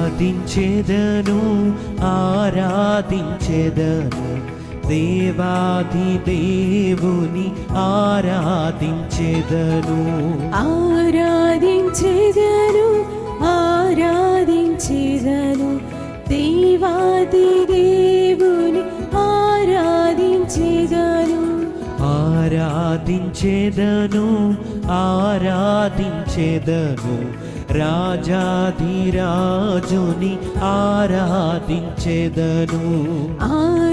ఆరాధించెదను ఆరాధించెదను దేవాది దేవుని ఆరాధించెదను ఆరాధించెదను ఆరాధించెదను దేవాది దేవుని ఆరాధించెదను ఆరాధించెదను ఆరాధించెదను రాజాధిరాజుని ఆరాధించెదను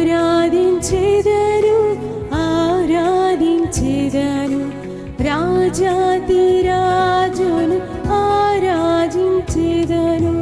ఆరాధించెదను ఆరాధించెదను రాజాధిరాజును ఆరాధించెదను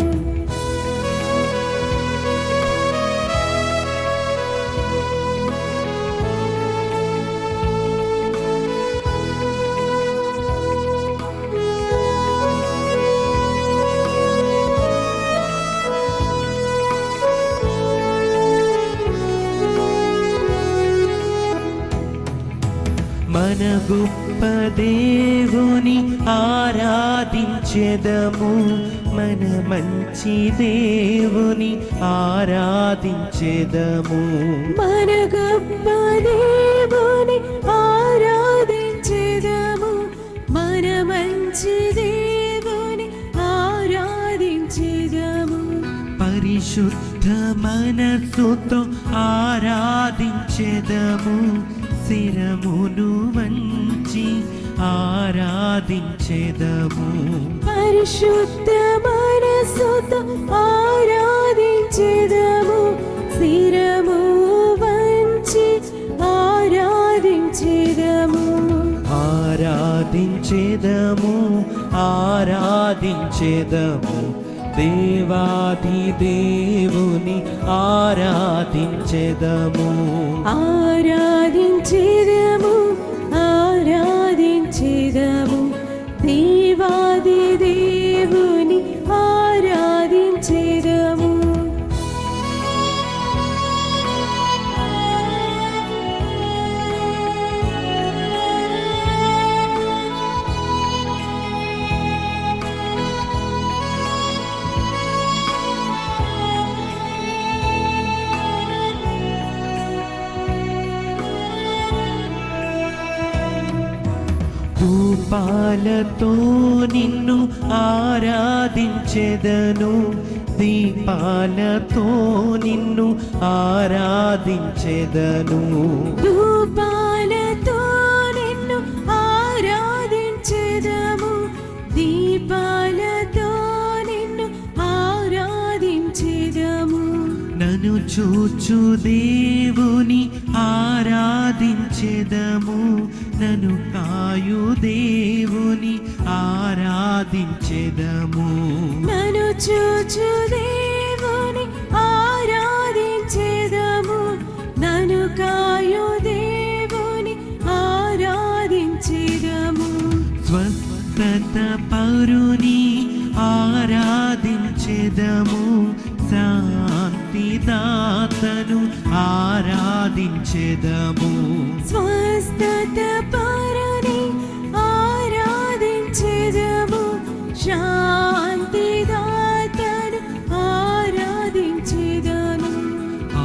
మన గొప్ప దేవుని ఆరాధించెదము మన మంచి దేవుని ఆరాధించెదము మన గొప్ప దేవుని ఆరాధించెదము మన మంచి దేవుని ఆరాధించెదము పరిశుద్ధ మనసుతో ఆరాధించెదము శిరమును వంచి ఆరాధించెదము పరిశుద్ధ మనసుతో ఆరాధించెదము శిరము వంచి ఆరాధించెదము ఆరాధించెదము ఆరాధించెదము దేవాది దేవుని ఆరాధించెదము ఆరాధించెదము ఆరాధించెదము దేవాది దేవుని ఆరాధించెదము ధూపాలతో నిన్ను ఆరాధించెదను దీపాలతో నిన్ను ఆరాధించెదను ధూపాలతో నిన్ను ఆరాధించెదము దీపాలతో నిన్ను ఆరాధించెదము నన్ను చూచు దేవుని ఆరాధించెదము నన్ను కాయు దేవుని ఆరాధించెదము నన్ను చూచు దేవుని ఆరాధించెదము నన్ను కాయు దేవుని ఆరాధించెదము స్వస్థత పరుని ఆరాధించెదము శాంతిదాతను ఆరాధించెదము స్వస్థత పరుని ఆరాధించెదము శాంతిదాతను ఆరాధించెదము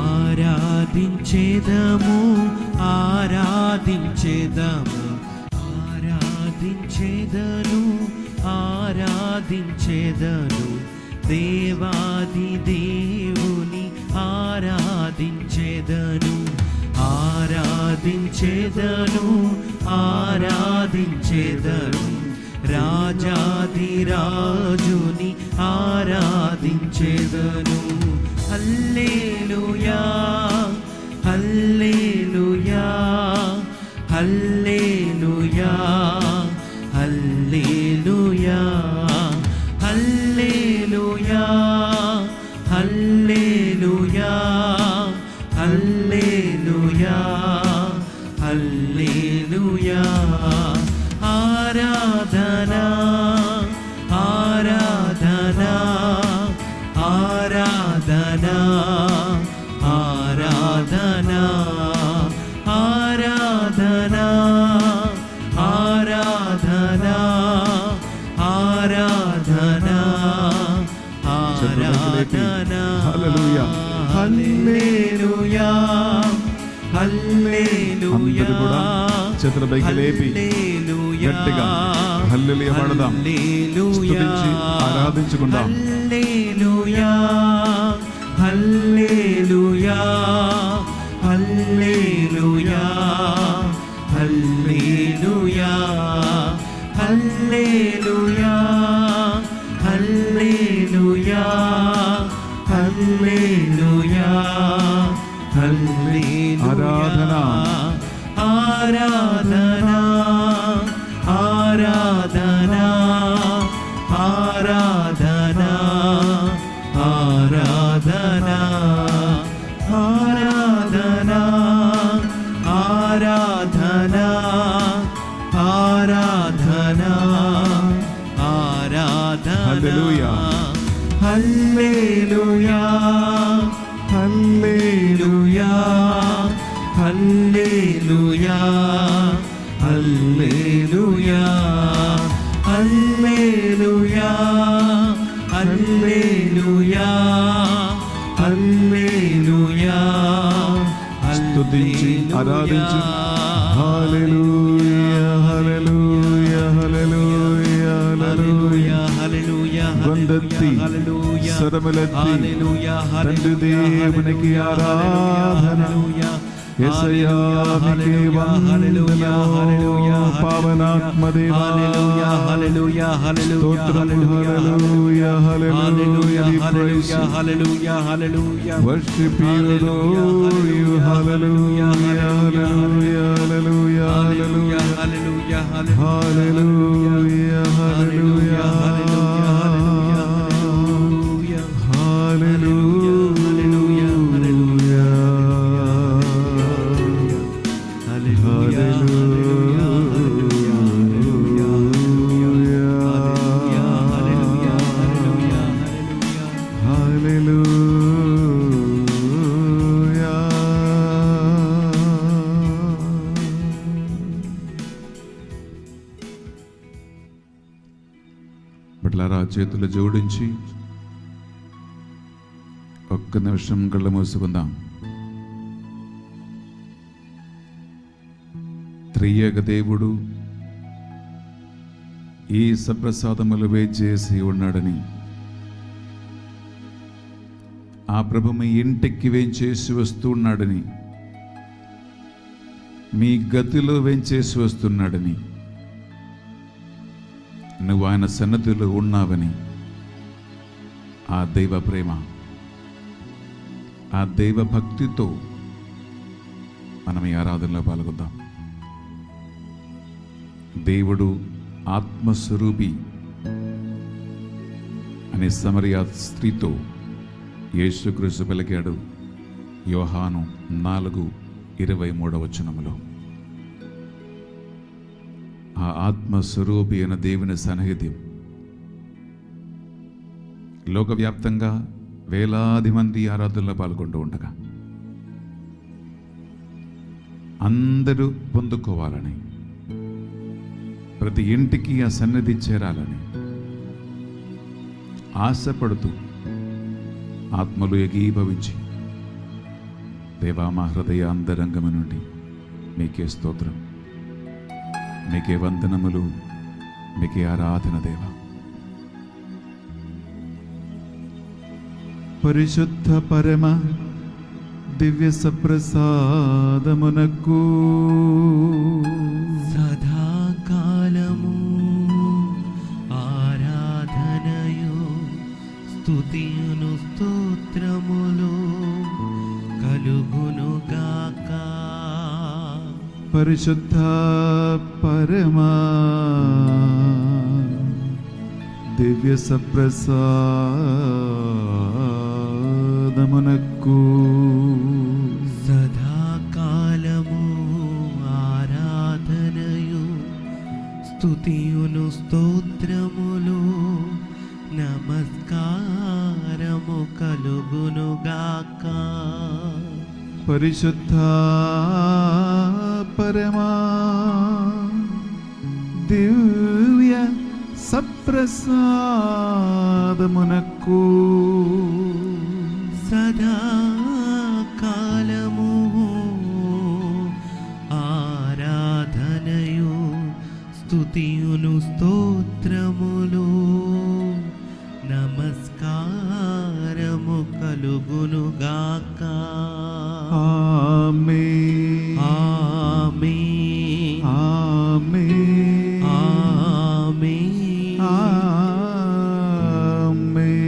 ఆరాధించెదము ఆరాధించెదము ఆరాధించెదను ఆరాధించెదను దేవాది దేవుని ఆరాధించెదను ఆరాధించెదను ఆరాధించెదను రాజాధిరాజుని ఆరాధించెదను హల్లెలూయా hallelujah hallelujah hallelujah hallelujah hallelujah hallelujah హల్లెలూయా ఆరాధనా ఆరాధనా ఆరాధనా ఆరాధనా ఆరాధనా ఆరాధనా ఆరాధనా ఆరాధనా హల్లెలూయా హల్లెలూయా హల్లెలూయా అందరూ కూడా చేతుల పైకి లేపి గట్టిగా హల్లెలూయా పాడదాం, స్తుతించి ఆరాధించుకుందాం. హల్లెలూయా hallelujah hallelujah hallelujah hallelujah hallelujah hallelujah హల్లెలూయా ఆరాధనా ఆరాధనా ఆరాధనా ఆరాధనా ఆరాధనా ఆరాధనా ఆరాధనా ఆరాధనా ఆరాధనా హల్లెలూయా hallelujah hallelujah hallelujah hallelujah hallelujah hallelujah హల్లెలూయా స్తుతించి ఆరాధించు. హల్లెలూయా హల్లెలూయా హల్లెలూయా హల్లెలూయా హల్లెలూయా వందెత్తి స్వరములెత్తి తండ్రి దేవునికి ఆరాధన. యేసయ్యా నీకే వందనము, పావనాత్మ దేవా స్తోత్రము. హల్లెలూయా హల్లెలూయా we praise you. Worship you, Lord. You hallelujah hallelujah hallelujah hallelujah hallelujah hallelujah hallelujah బిడ్డలారా, చేతులు జోడించి ఒక్క నిమిషం కళ్ళు మూసుకుందాం. త్రియేక దేవుడు ఈ సప్రసాదములు వేచేసి ఉన్నాడని, ఆ ప్రభు మీ ఇంటికి వేంచేసి వస్తున్నాడని, మీ గతిలో వేంచేసి వస్తున్నాడని, నువ్వు ఆయన సన్నిధిలో ఉన్నావని, ఆ దైవ ప్రేమ, ఆ దైవ భక్తితో మనం ఈ ఆరాధనలో పాల్గొందాం. దేవుడు ఆత్మస్వరూపి అనే సమరయ స్త్రీతో యేసుక్రీస్తు పలికాడు. యోహాను 4:23 ఆ ఆత్మస్వరూపి అయిన దేవుని సన్నిధి లోకవ్యాప్తంగా వేలాది మంది ఆరాధనలో పాల్గొంటూ ఉండగా అందరూ పొందుకోవాలని, ప్రతి ఇంటికి ఆ సన్నిధి చేరాలని ఆశపడుతూ ఆత్మలు ఏకీభవించి, దేవా మా హృదయ అంతరంగము నుండి మీకే స్తోత్రం, మీకే వందనములు, మీకే ఆరాధన దేవా. పరిశుద్ధ పరమ దివ్య సప్రసాదమునకు సదాకాలము ఆరాధనయు స్తుతియును స్తోత్రములు పరిశుద్ధ పరమా దివ్య సప్రసాదమునకు సదాకాలము ఆరాధనయు స్తుతియును స్తోత్రములు నమస్కారము కలుగునుగాక. పరిశుద్ధ పరమా దివ్య సప్రసాదమునకు సదాకాలము ఆరాధనయు స్తుతియును స్తోత్రములు నమస్కారము కలుగునుగాక. ఆమేన్ ఆమేన్ ఆమేన్ ఆమేన్.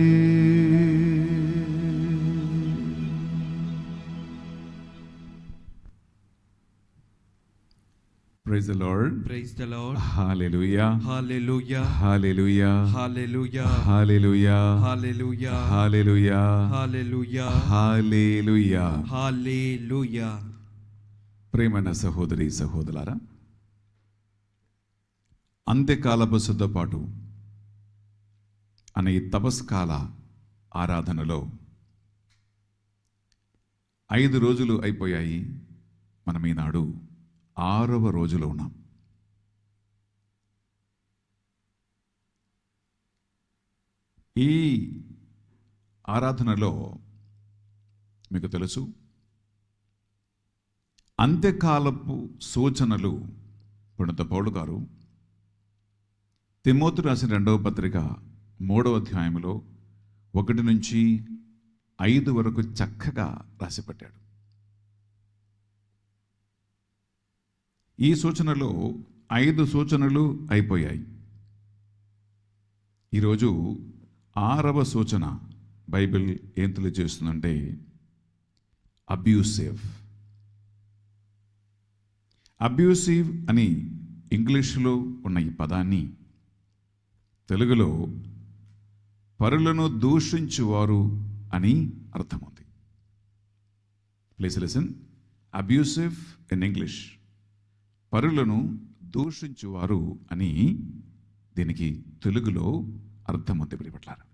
Praise the Lord. Praise the Lord. Hallelujah. Hallelujah. Hallelujah. Hallelujah. Hallelujah. Hallelujah. Hallelujah. Hallelujah. Hallelujah. Hallelujah. ప్రేమైన సహోదరి సహోదరులారా, అంత్యకాలపు సిద్ధపాటు అనే ఈ తపస్కాల ఆరాధనలో 5 రోజులు అయిపోయాయి. మనం ఈనాడు 6వ రోజులో ఉన్నాం. ఈ ఆరాధనలో మీకు తెలుసు, అంత్యకాలపు సూచనలు పుణిత పౌలు గారు తిమోతి రాసిన 2వ పత్రిక 3వ అధ్యాయంలో 1 నుంచి 5 వరకు చక్కగా రాసిపెట్టాడు. ఈ సూచనలో 5 సూచనలు అయిపోయాయి. ఈరోజు 6వ సూచన బైబిల్ ఏం తెలియజేస్తుందంటే అబ్యూసివ్ అని ఇంగ్లీషులో ఉన్న ఈ పదాన్ని తెలుగులో పరులను దూషించువారు అని అర్థం ఉంది. Please listen. Abusive in English, పరులను దూషించువారు అని దీనికి తెలుగులో అర్థం ఉంది. ప్రియపట్లారా,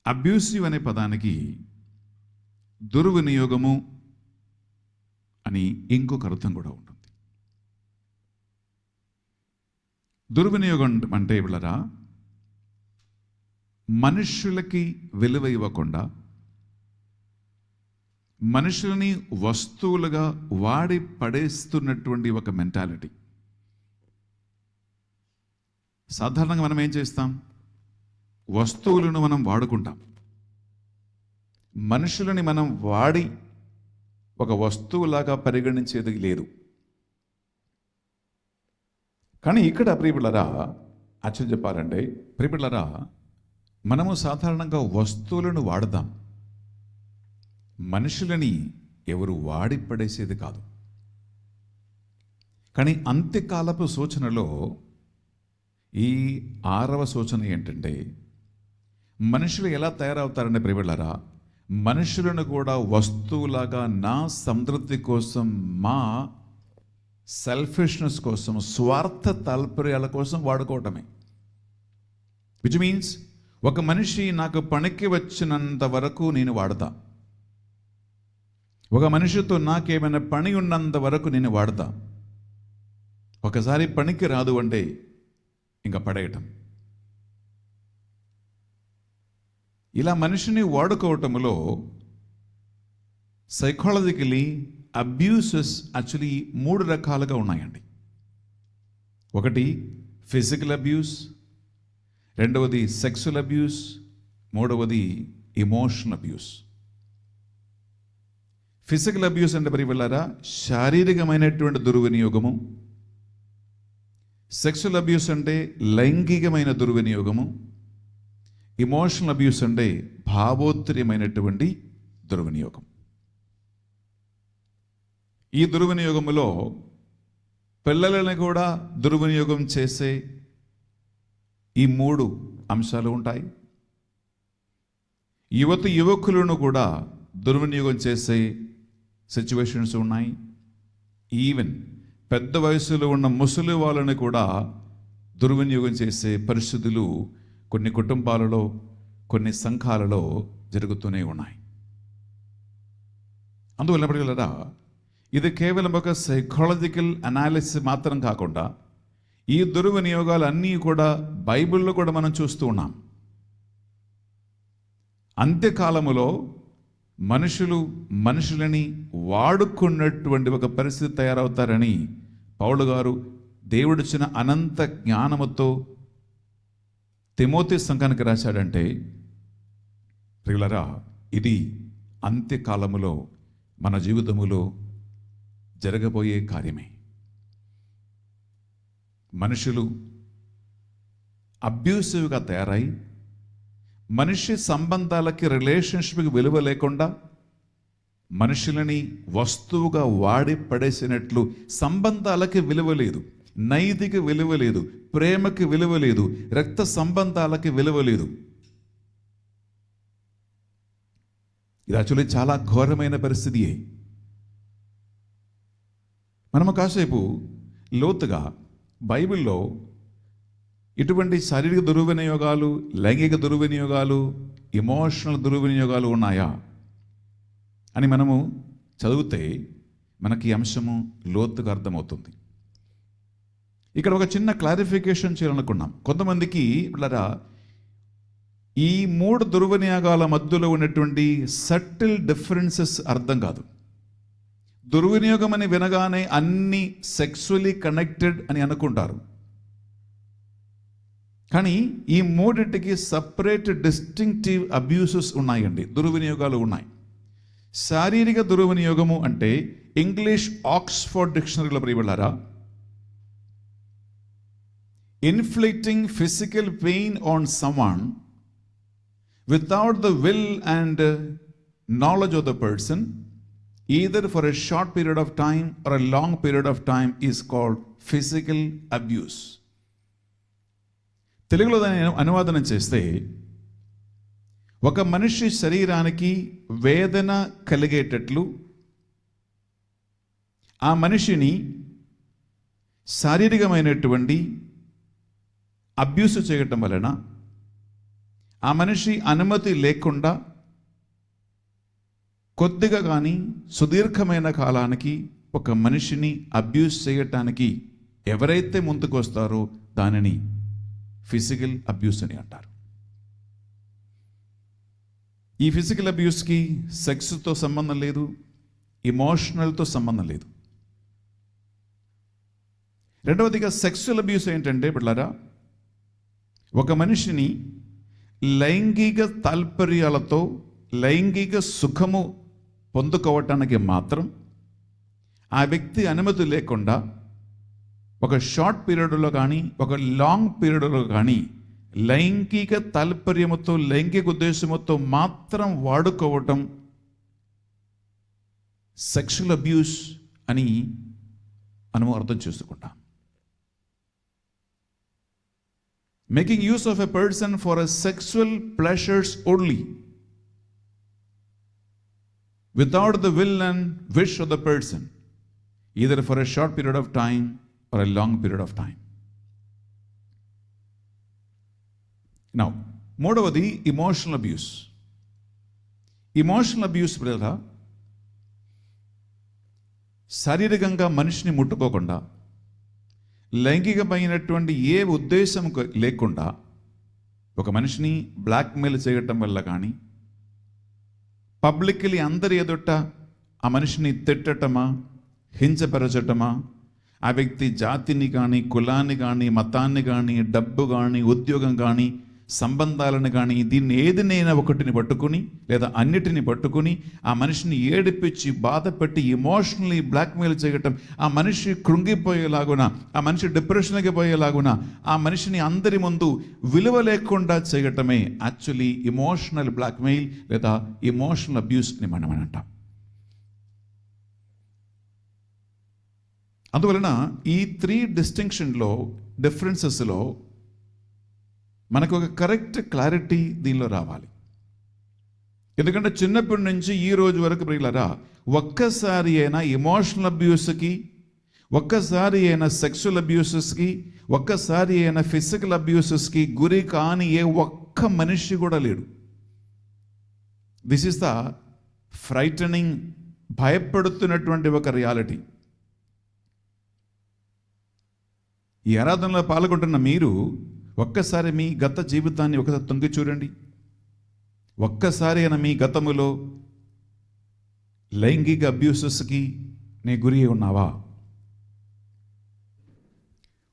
అబ్యూసివ్ అనే పదానికి దుర్వినియోగము అని ఇంకొక అర్థం కూడా ఉంటుంది. దుర్వినియోగం అంటే వీళ్ళరా, మనుష్యులకి విలువ ఇవ్వకుండా మనుషులని వస్తువులుగా వాడి పడేస్తున్నటువంటి ఒక మెంటాలిటీ. సాధారణంగా మనం ఏం చేస్తాం? వస్తువులను మనం వాడుకుంటాం. మనుషులని మనం వాడి ఒక వస్తువులాగా పరిగణించేది లేదు. కానీ ఇక్కడ ప్రియబిళ్ళరా, యాక్చువల్ చెప్పాలంటే ప్రియబిళ్ళరా, మనము సాధారణంగా వస్తువులను వాడదాం, మనుషులని ఎవరు వాడి పడేసేది కాదు. కానీ అంత్యకాలపు సూచనలో ఈ 6వ సూచన ఏంటంటే, మనుషులు ఎలా తయారవుతారంటే ప్రియబిళ్ళరా, మనుషులను కూడా వస్తువులాగా నా సంతృప్తి కోసం, మా సెల్ఫిష్నెస్ కోసం, స్వార్థ తాల్పర్యాల కోసం వాడుకోవటమే. విచ్ మీన్స్ ఒక మనిషి నాకు పనికి వచ్చినంత వరకు నేను వాడతా, ఒక మనిషితో నాకేమైనా పని ఉన్నంత వరకు నేను వాడతా. ఒకసారి పనికి రాదు అంటే ఇంకా పడేయటం. ఇలా మనిషిని వాడుకోవటంలో సైకాలజికలీ అబ్యూసెస్ యాక్చువల్లీ 3 రకాలుగా ఉన్నాయండి. ఒకటి ఫిజికల్ అబ్యూస్, రెండవది సెక్సువల్ అబ్యూస్, మూడవది ఎమోషనల్ అబ్యూస్. ఫిజికల్ అబ్యూస్ అంటే మరి వెళ్ళారా, శారీరకమైనటువంటి దుర్వినియోగము. సెక్సువల్ అబ్యూస్ అంటే లైంగికమైన దుర్వినియోగము. ఎమోషనల్ అబ్యూస్ అంటే భావోత్తరీయమైనటువంటి దుర్వినియోగం. ఈ దుర్వినియోగములో పిల్లలని కూడా దుర్వినియోగం చేసే ఈ 3 అంశాలు ఉంటాయి. యువకులను కూడా దుర్వినియోగం చేసే సిచ్యువేషన్స్ ఉన్నాయి. ఈవెన్ పెద్ద వయసులో ఉన్న ముసలి వాళ్ళని కూడా దుర్వినియోగం చేసే పరిస్థితులు కొన్ని కుటుంబాలలో, కొన్ని సంఘాలలో జరుగుతూనే ఉన్నాయి. అందువల్ల ఇది కేవలం ఒక సైకాలజికల్ అనాలిసిస్ మాత్రం కాకుండా ఈ దుర్వినియోగాలు అన్నీ కూడా బైబిల్లో కూడా మనం చూస్తూ ఉన్నాం. అంత్యకాలములో మనుషులని వాడుకున్నటువంటి ఒక పరిస్థితి తయారవుతారని పౌలు గారు దేవుడిచ్చిన అనంత జ్ఞానముతో తిమోతి సంఘానికి రాశాడంటే, ప్రియులారా, ఇది అంత్యకాలములో మన జీవితములో జరగబోయే కార్యమే. మనుషులు అబ్యూసివ్గా తయారై మనిషి సంబంధాలకి, రిలేషన్షిప్కి విలువ లేకుండా మనుషులని వస్తువుగా వాడి పడేసినట్లు సంబంధాలకి విలువ లేదు, నైతిక విలువ లేదు, ప్రేమకి విలువ లేదు, రక్త సంబంధాలకి విలువ లేదు. ఇది యాక్చువల్లీ చాలా ఘోరమైన పరిస్థితియే. మనము కాసేపు లోతుగా బైబిల్లో ఇటువంటి శారీరక దుర్వినియోగాలు, లైంగిక దుర్వినియోగాలు, ఎమోషనల్ దుర్వినియోగాలు ఉన్నాయా అని మనము చదివితే మనకి అంశము లోతుగా అర్థమవుతుంది. ఇక్కడ ఒక చిన్న క్లారిఫికేషన్ చేయాలనుకున్నాం. కొంతమందికి ఇలా ఈ 3 దుర్వినియోగాల మధ్యలో ఉన్నటువంటి సటిల్ డిఫరెన్సెస్ అర్థం కాదు. దుర్వినియోగం అని వినగానే అన్ని సెక్సువలీ కనెక్టెడ్ అని అనుకుంటారు. కానీ ఈ 3టికి సపరేట్ డిస్టింక్టివ్ అబ్యూసెస్ ఉన్నాయండి, దుర్వినియోగాలు ఉన్నాయి. శారీరక దుర్వినియోగము అంటే ఇంగ్లీష్ ఆక్స్ఫర్డ్ డిక్షనరీలో ప్రియబడ్డారా, inflicting physical pain on someone without the will and knowledge of the person, either for a short period of time or a long period of time, is called physical abuse. తెలుగులో దాన్ని అనువాదనం చేస్తే, ఒక మనిషి శరీరానికి వేదన కలిగేటట్లు ఆ మనిషిని శారీరకమైనటువంటి అబ్యూస్ చేయటం వలన, ఆ మనిషి అనుమతి లేకుండా కొద్దిగా కానీ సుదీర్ఘమైన కాలానికి ఒక మనిషిని అబ్యూస్ చేయటానికి ఎవరైతే ముందుకు వస్తారో దానిని ఫిజికల్ అబ్యూస్ అని అంటారు. ఈ ఫిజికల్ అబ్యూస్కి సెక్స్తో సంబంధం లేదు, ఎమోషనల్తో సంబంధం లేదు. రెండవదిగా సెక్సువల్ అబ్యూస్ ఏంటంటే బిడ్డలారా, ఒక మనిషిని లైంగిక తాల్పర్యాలతో లైంగిక సుఖము పొందుకోవటానికి మాత్రం ఆ వ్యక్తి అనుమతి లేకుండా ఒక షార్ట్ పీరియడ్లో కానీ ఒక లాంగ్ పీరియడ్లో కానీ లైంగిక తాల్పర్యముతో, లైంగిక ఉద్దేశముతో మాత్రం వాడుకోవటం సెక్షువల్ అబ్యూస్ అని మనము అర్థం చేసుకుంటాం. Making use of a person for a sexual pleasures only, without the will and wish of the person, either for a short period of time or a long period of time. Now, మూడవది emotional abuse. Emotional abuse బ్రదరా, శారీరకంగా మనిషిని ముట్టుకోకుండా, లైంగికమైనటువంటి ఏ ఉద్దేశం లేకుండా ఒక మనిషిని blackmail చేయటం వల్ల కానీ, పబ్లిక్లీ అందరి ఎదుట ఆ మనిషిని తిట్టటమా, హింసపరచటమా, ఆ వ్యక్తి జాతిని కానీ, కులాన్ని కానీ, మతాన్ని కానీ, డబ్బు కానీ, ఉద్యోగం కానీ, సంబంధాలను కానీ, దీన్ని ఏదినైనా ఒకటిని పట్టుకుని లేదా అన్నిటిని పట్టుకుని ఆ మనిషిని ఏడిపించి బాధపెట్టి ఎమోషనల్లీ బ్లాక్మెయిల్ చేయటం, ఆ మనిషి కృంగిపోయేలాగున, ఆ మనిషి డిప్రెషన్కి పోయేలాగున, ఆ మనిషిని అందరి ముందు విలువ లేకుండా చేయటమే యాక్చువల్లీ ఎమోషనల్ బ్లాక్మెయిల్ లేదా ఎమోషనల్ అబ్యూస్ని మనం అంటాం. అందువలన ఈ 3 డిస్టింక్షన్లో డిఫరెన్సెస్లో మనకు ఒక కరెక్ట్ క్లారిటీ దీనిలో రావాలి. ఎందుకంటే చిన్నప్పటి నుంచి ఈ రోజు వరకు ప్రియులారా ఒక్కసారి అయినా ఎమోషనల్ అబ్యూస్కి, ఒక్కసారి అయినా సెక్సువల్ అబ్యూసెస్కి, ఒక్కసారి అయినా ఫిజికల్ అబ్యూసెస్కి గురి కాని ఏ ఒక్క మనిషి కూడా లేడు. దిస్ ఈస్ ద ఫ్రైటనింగ్, భయపడుతున్నటువంటి ఒక రియాలిటీ. ఈ ఆరాధనలో పాల్గొంటున్న మీరు ఒక్కసారి మీ గత జీవితాన్ని ఒకసారి తొంగి చూడండి. ఒక్కసారి అయినా మీ గతములో లైంగిక అబ్యూసెస్కి నీ గురి ఉన్నావా?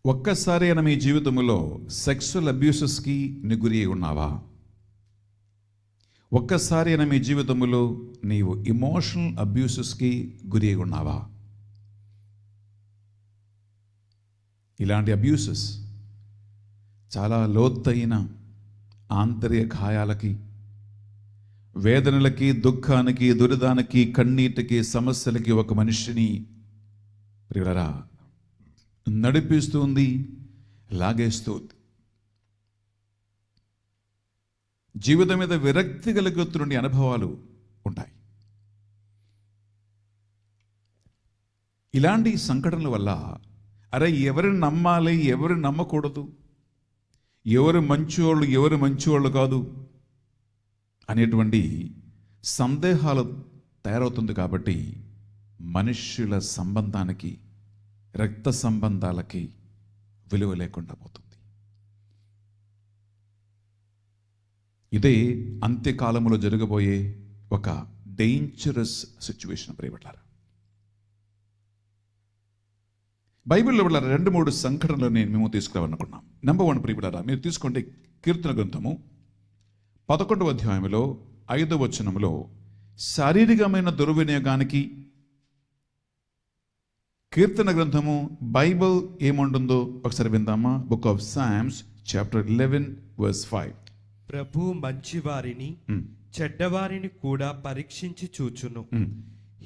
ఒక్కసారి అయినా మీ జీవితంలో సెక్సువల్ అబ్యూసెస్కి నీ గురి ఉన్నావా? ఒక్కసారి అయినా మీ జీవితంలో నీవు ఇమోషనల్ అబ్యూసెస్కి గురి ఉన్నావా? ఇలాంటి అబ్యూసెస్ చాలా లోతైన ఆంతర్య గాయాలకి, వేదనలకి, దుఃఖానికి, దురిదానికి, కన్నీటికి, సమస్యలకి ఒక మనిషిని ప్రియులరా నడిపిస్తుంది, లాగేస్తుంది. జీవితం మీద విరక్తి కలుగుతున్న అనుభవాలు ఉంటాయి. ఇలాంటి సంఘటనల వల్ల అరే ఎవరిని నమ్మాలి, ఎవరిని నమ్మకూడదు, ఎవరు మంచివాళ్ళు, ఎవరు మంచివాళ్ళు కాదు అనేటువంటి సందేహాలు తయారవుతుంది. కాబట్టి మనుష్యుల సంబంధానికి, రక్త సంబంధాలకి విలువ లేకుండా పోతుంది. ఇదే అంత్యకాలంలో జరగబోయే ఒక డేంజరస్ సిచ్యువేషన్ ప్రియబడ్డారు. బైబిల్లో 2-3 సంఘటనలు మేము తీసుకురావాలనుకున్నాం. నెంబర్ 1 ప్రియబడ్డారా, మీరు తీసుకోండి కీర్తన గ్రంథము 11వ అధ్యాయంలో 5వ వచనంలో శారీరకమైన దుర్వినియోగానికి కీర్తన గ్రంథము బైబిల్ ఏముంటుందో ఒకసారి విందామా? Book of Psalms chapter 11 verse 5. ప్రభు మంచివారిని చెడ్డవారిని కూడా పరీక్షించి చూచును,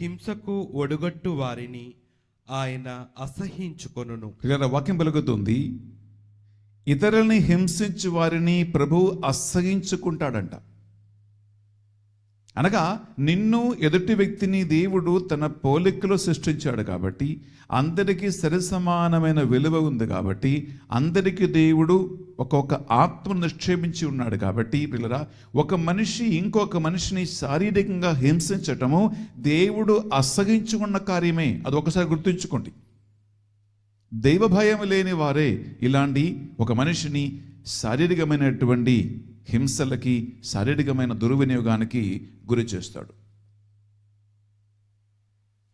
హింసకు ఒడుగట్టు వారిని ఆయన అసహించుకొనును. వాక్యం పలుకుతుంది, ఇతరుల్ని హింసించు వారిని ప్రభు అసహించుకుంటాడంట. అనగా నిన్ను, ఎదుటి వ్యక్తిని దేవుడు తన పోలికలో సృష్టించాడు కాబట్టి అందరికీ సరిసమానమైన విలువ ఉంది కాబట్టి అందరికీ దేవుడు ఒక్కొక్క ఆత్మను నిక్షేపించి ఉన్నాడు కాబట్టి పిల్లరా ఒక మనిషి ఇంకొక మనిషిని శారీరకంగా హింసించటము దేవుడు అసహించుకున్న కార్యమే. అది ఒకసారి గుర్తుంచుకోండి. దైవ భయం లేని వారే ఇలాంటి ఒక మనిషిని శారీరకమైనటువంటి హింసలకి, శారీరకమైన దుర్వినియోగానికి గురి చేస్తాడు.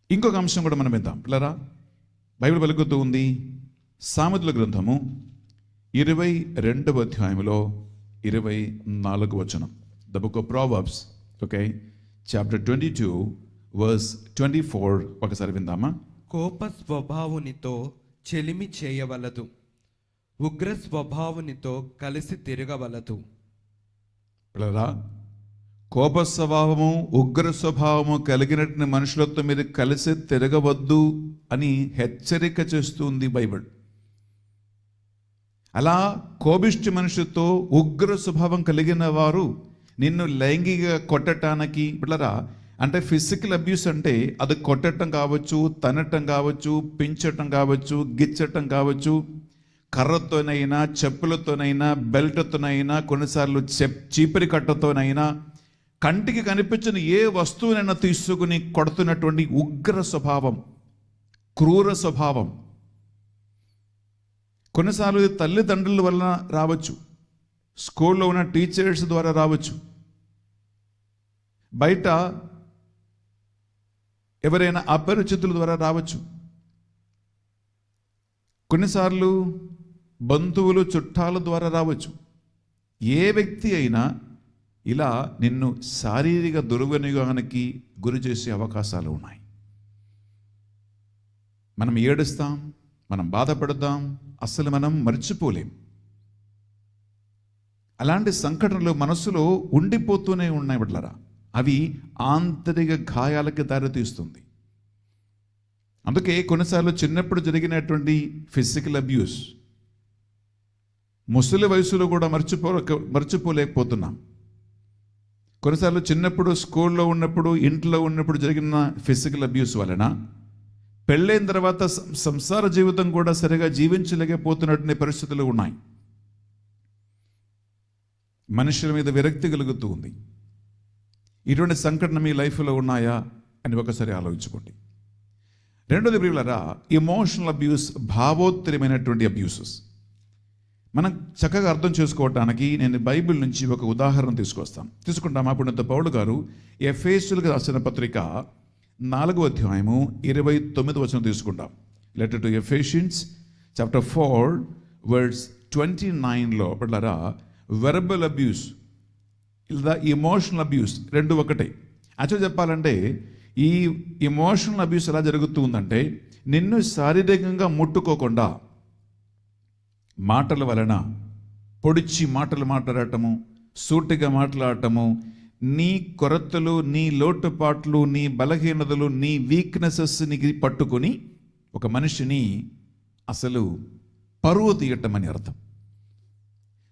ఇంకొక అంశం కూడా మనం విందాం పిల్లరా. బైబిల్ పలుకుతూ ఉంది సామెతల గ్రంథము 22వ అధ్యాయంలో 24వ వచనం. The book of proverbs, okay, chapter 22 verse 24 ఒకసారి విందామా? కోప స్వభావునితో చెలిమి చేయవలదు, ఉగ్ర స్వభావునితో కలిసి తిరగవలదు. పిల్లరా, కోప స్వభావము, ఉగ్ర స్వభావము కలిగినటువంటి మనుషులతో మీరు కలిసి తిరగవద్దు అని హెచ్చరిక చేస్తుంది బైబిల్. అలా కోపిష్టి మనుషులతో, ఉగ్ర స్వభావం కలిగిన వారు నిన్ను లైంగిక కొట్టడానికి, పిల్లరా అంటే ఫిజికల్ అబ్యూస్ అంటే అది కొట్టడం కావచ్చు, తనటం కావచ్చు, పించటం కావచ్చు, గిచ్చటం కావచ్చు, కర్రతోనైనా, చెప్పులతోనైనా, బెల్ట్తోనైనా, కొన్నిసార్లు చీపిరి కట్టతోనైనా, కంటికి కనిపించిన ఏ వస్తువునైనా తీసుకుని కొడుతున్నటువంటి ఉగ్ర స్వభావం, క్రూర స్వభావం. కొన్నిసార్లు ఇది తల్లిదండ్రుల వలన రావచ్చు, స్కూల్లో ఉన్న టీచర్స్ ద్వారా రావచ్చు, బయట ఎవరైనా అపరిచితుల ద్వారా రావచ్చు, కొన్నిసార్లు బంధువులు, చుట్టాల ద్వారా రావచ్చు. ఏ వ్యక్తి అయినా ఇలా నిన్ను శారీరక దుర్వినియోగానికి గురి చేసే అవకాశాలు ఉన్నాయి. మనం ఏడుస్తాం, మనం బాధపడతాం, అసలు మనం మర్చిపోలేం. అలాంటి సంఘటనలు మనసులో ఉండిపోతూనే ఉన్నాయి బిడ్డలారా. అవి ఆంతరిక గాయాలకి దారితీస్తుంది. అందుకే కొన్నిసార్లు చిన్నప్పుడు జరిగినటువంటి ఫిజికల్ అబ్యూస్ ముసలి వయసులో కూడా మర్చిపోలేకపోతున్నాం. కొన్నిసార్లు చిన్నప్పుడు స్కూల్లో ఉన్నప్పుడు ఇంట్లో ఉన్నప్పుడు జరిగిన ఫిజికల్ అబ్యూస్ వలన పెళ్ళైన తర్వాత సంసార జీవితం కూడా సరిగా జీవించలేకపోతున్నటువంటి పరిస్థితులు ఉన్నాయి. మనుషుల మీద విరక్తి కలుగుతూ ఉంది. ఇటువంటి సంఘటన మీ లైఫ్లో ఉన్నాయా అని ఒకసారి ఆలోచించుకోండి. రెండోది ప్రియులారా, ఎమోషనల్ అబ్యూస్, భావోత్తరమైనటువంటి అబ్యూసెస్. మనం చక్కగా అర్థం చేసుకోవటానికి నేను బైబిల్ నుంచి ఒక ఉదాహరణ తీసుకుంటాం. అప్పుడు పౌలు గారు ఎఫెసీయులకు రాసిన పత్రిక 4వ అధ్యాయము 29వ వచనం తీసుకుంటాం. Letter to Ephesians chapter 4 verse 29లో పట్లరా వెర్బల్ అబ్యూస్ లేదా ఎమోషనల్ అబ్యూస్ రెండు ఒకటే. యాక్చువల్ చెప్పాలంటే ఈ ఎమోషనల్ అబ్యూస్ ఎలా జరుగుతూ ఉందంటే, నిన్ను శారీరకంగా ముట్టుకోకుండా మాటల వలన పొడిచి మాటలు మాట్లాడటము, సూటిగా మాట్లాడటము, నీ కొరతలు, నీ లోటుపాట్లు, నీ బలహీనతలు, నీ వీక్నెసెస్ని పట్టుకొని ఒక మనిషిని అసలు పరువు తీయటం అని అర్థం.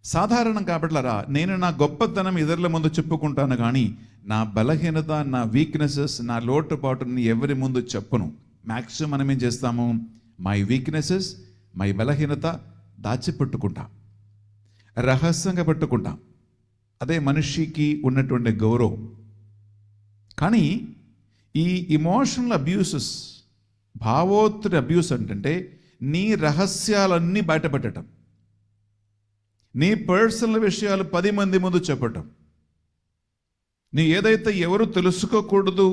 సాధారణం కాబట్లరా, నేను నా గొప్పతనం ఇతరుల ముందు చెప్పుకుంటాను కానీ నా బలహీనత, నా వీక్నెసెస్, నా లోటుపాటుని ఎవరి ముందు చెప్పను. మ్యాక్సిమం మనం ఏం చేస్తాము, మై వీక్నెసెస్, మై బలహీనత దాచిపెట్టుకుంటాం, రహస్యంగా పెట్టుకుంటాం. అదే మనిషికి ఉన్నటువంటి గౌరవం. కానీ ఈ ఇమోషనల్ అబ్యూసెస్, భావోత్తర అబ్యూస్ అంటే నీ రహస్యాలన్నీ బయటపెట్టడం, నీ పర్సనల్ విషయాలు 10 మంది ముందు చెప్పటం, నీ ఏదైతే ఎవరు తెలుసుకోకూడదు,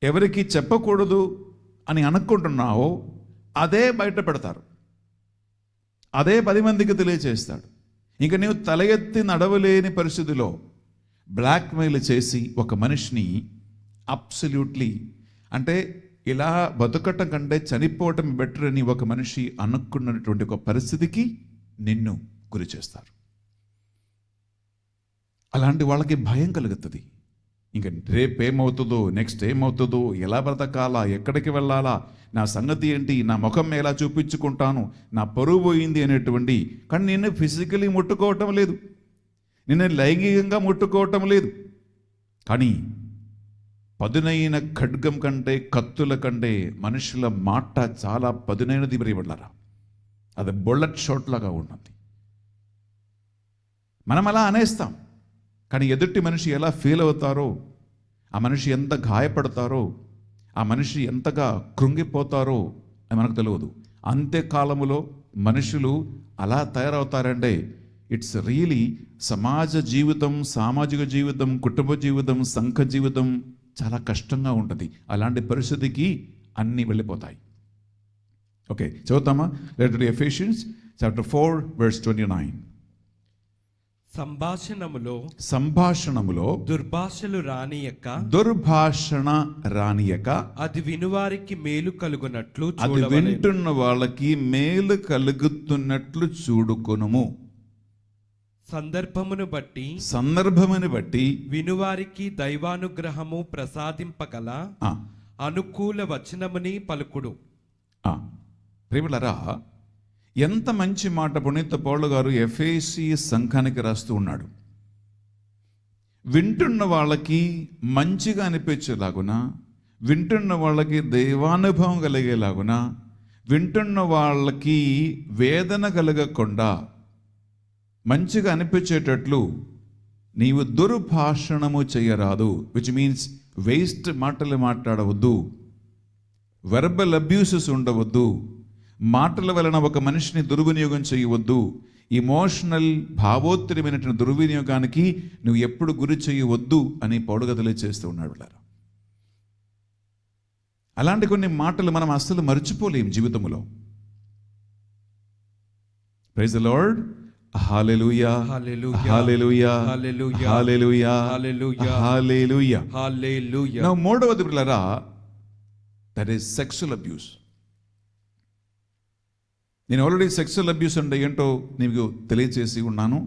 ఎవరికి చెప్పకూడదు అని అనుకుంటున్నావో అదే బయట పెడతారు, అదే 10 మందికి తెలియచేస్తాడు. ఇంక నీవు తల ఎత్తి నడవలేని పరిస్థితిలో బ్లాక్మెయిల్ చేసి ఒక మనిషిని అబ్సల్యూట్లీ, అంటే ఇలా బతుకటం కంటే చనిపోవటం బెటర్ అని ఒక మనిషి అనుకున్నటువంటి ఒక పరిస్థితికి నిన్ను గురి చేస్తారు. అలాంటి వాళ్ళకి భయం కలుగుతుంది. ఇంక రేపు ఏమవుతుందో, నెక్స్ట్ ఏమవుతుందో, ఎలా బ్రతకాలా, ఎక్కడికి వెళ్ళాలా, నా సంగతి ఏంటి, నా ముఖం ఎలా చూపించుకుంటాను, నా పరువు పోయింది అనేటువంటి. కానీ నిన్ను ఫిజికలీ ముట్టుకోవటం లేదు, నిన్ను లైంగికంగా ముట్టుకోవటం లేదు, కానీ పదునైన ఖడ్గం కంటే, కత్తుల కంటే మనుషుల మాట చాలా పదునైనది ప్రియబడ్డారా. అది బుల్లెట్ షాట్ లాగా ఉన్నది. మనం అలా అనేస్తాం, కానీ ఎదుటి మనిషి ఎలా ఫీల్ అవుతారో, ఆ మనిషి ఎంత గాయపడతారో, ఆ మనిషి ఎంతగా కృంగిపోతారో అని మనకు తెలియదు. అంత్యకాలములో మనుషులు అలా తయారవుతారంటే ఇట్స్ రియలీ సమాజ జీవితం, సామాజిక జీవితం, కుటుంబ జీవితం, సంఘ జీవితం చాలా కష్టంగా ఉంటుంది. అలాంటి పరిస్థితికి అన్నీ వెళ్ళిపోతాయి. ఓకే, చదువుతామా? Letter to Ephesians chapter 4 verse 29. సంభాషణములో దుర్భాషణ రానియక అది వినువారికి మేలు కలుగునట్లు, అది వింటున్న వాళ్ళకి మేలు కలుగుతున్నట్లు చూడుకొనుము. సందర్భమును బట్టి వినువారికి దైవానుగ్రహము ప్రసాదింపగల అనుకూల వచనముని పలుకుడు. ప్రియములారా, ఎంత మంచి మాట పునీత పౌలు గారు ఎఫెసీ సంఘానికి రాస్తూ ఉన్నాడు. వింటున్న వాళ్ళకి మంచిగా అనిపించేలాగున, వింటున్న వాళ్ళకి దైవానుభవం కలిగేలాగున, వింటున్న వాళ్ళకి వేదన కలగకుండా మంచిగా అనిపించేటట్లు నీవు దుర్భాషణము చేయరాదు. విచ్ మీన్స్ వేస్ట్ మాటలు మాట్లాడవద్దు, వెర్బల్ అబ్యూసెస్ ఉండవద్దు, మాటల వలన ఒక మనిషిని దుర్వినియోగం చేయవద్దు, ఇమోషనల్ భావోత్తరమైనటువంటి దుర్వినియోగానికి నువ్వు ఎప్పుడు గురి చేయవద్దు అని పౌలు తెలియజేస్తూ ఉన్నాడు. అలాంటి కొన్ని మాటలు మనం అస్సలు మర్చిపోలేం జీవితంలో. Praise the Lord. Hallelujah, hallelujah, hallelujah, hallelujah, hallelujah. నా మూడవది ప్రియులారా, దట్ ఈస్ సెక్సువల్ అబ్యూస్. నేను ఆల్రెడీ సెక్సువల్ అబ్యూస్ అంటే ఏంటో నీకు తెలియచేసి ఉన్నాను.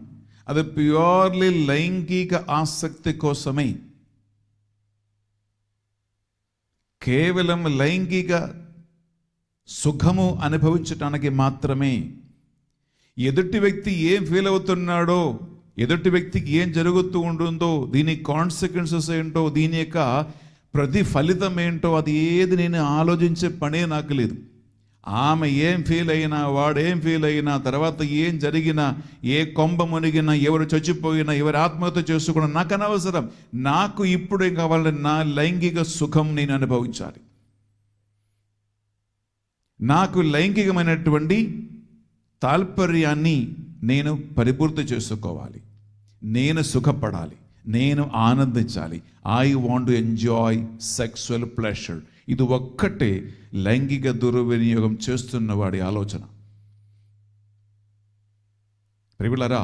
అది ప్యూర్లీ లైంగిక ఆసక్తి కోసమే, కేవలం లైంగిక సుఖము అనుభవించటానికి మాత్రమే. ఎదుటి వ్యక్తి ఏం ఫీల్ అవుతున్నాడో, ఎదుటి వ్యక్తికి ఏం జరుగుతూ ఉంటుందో, దీని కాన్సిక్వెన్సెస్ ఏంటో, దీని యొక్క ప్రతిఫలితం ఏంటో, అది ఏది నేను ఆలోచించే పనే నాకు లేదు. ఆమె ఏం ఫీల్ అయినా, వాడేం ఫీల్ అయినా, తర్వాత ఏం జరిగినా, ఏ కొంబ మునిగినా, ఎవరు చచ్చిపోయినా, ఎవరు ఆత్మహత్య చేసుకున్నా నాకు అనవసరం. నాకు ఇప్పుడేం కావాలంటే నా లైంగిక సుఖం నేను అనుభవించాలి. నాకు లైంగికమైనటువంటి తాల్పర్యాన్ని నేను పరిపూర్తి చేసుకోవాలి. నేను సుఖపడాలి, నేను ఆనందించాలి. I want to enjoy sexual pleasure. ఇది ఒక్కటే లైంగిక దుర్వినియోగం చేస్తున్న వాడి ఆలోచన. ప్రియులారా,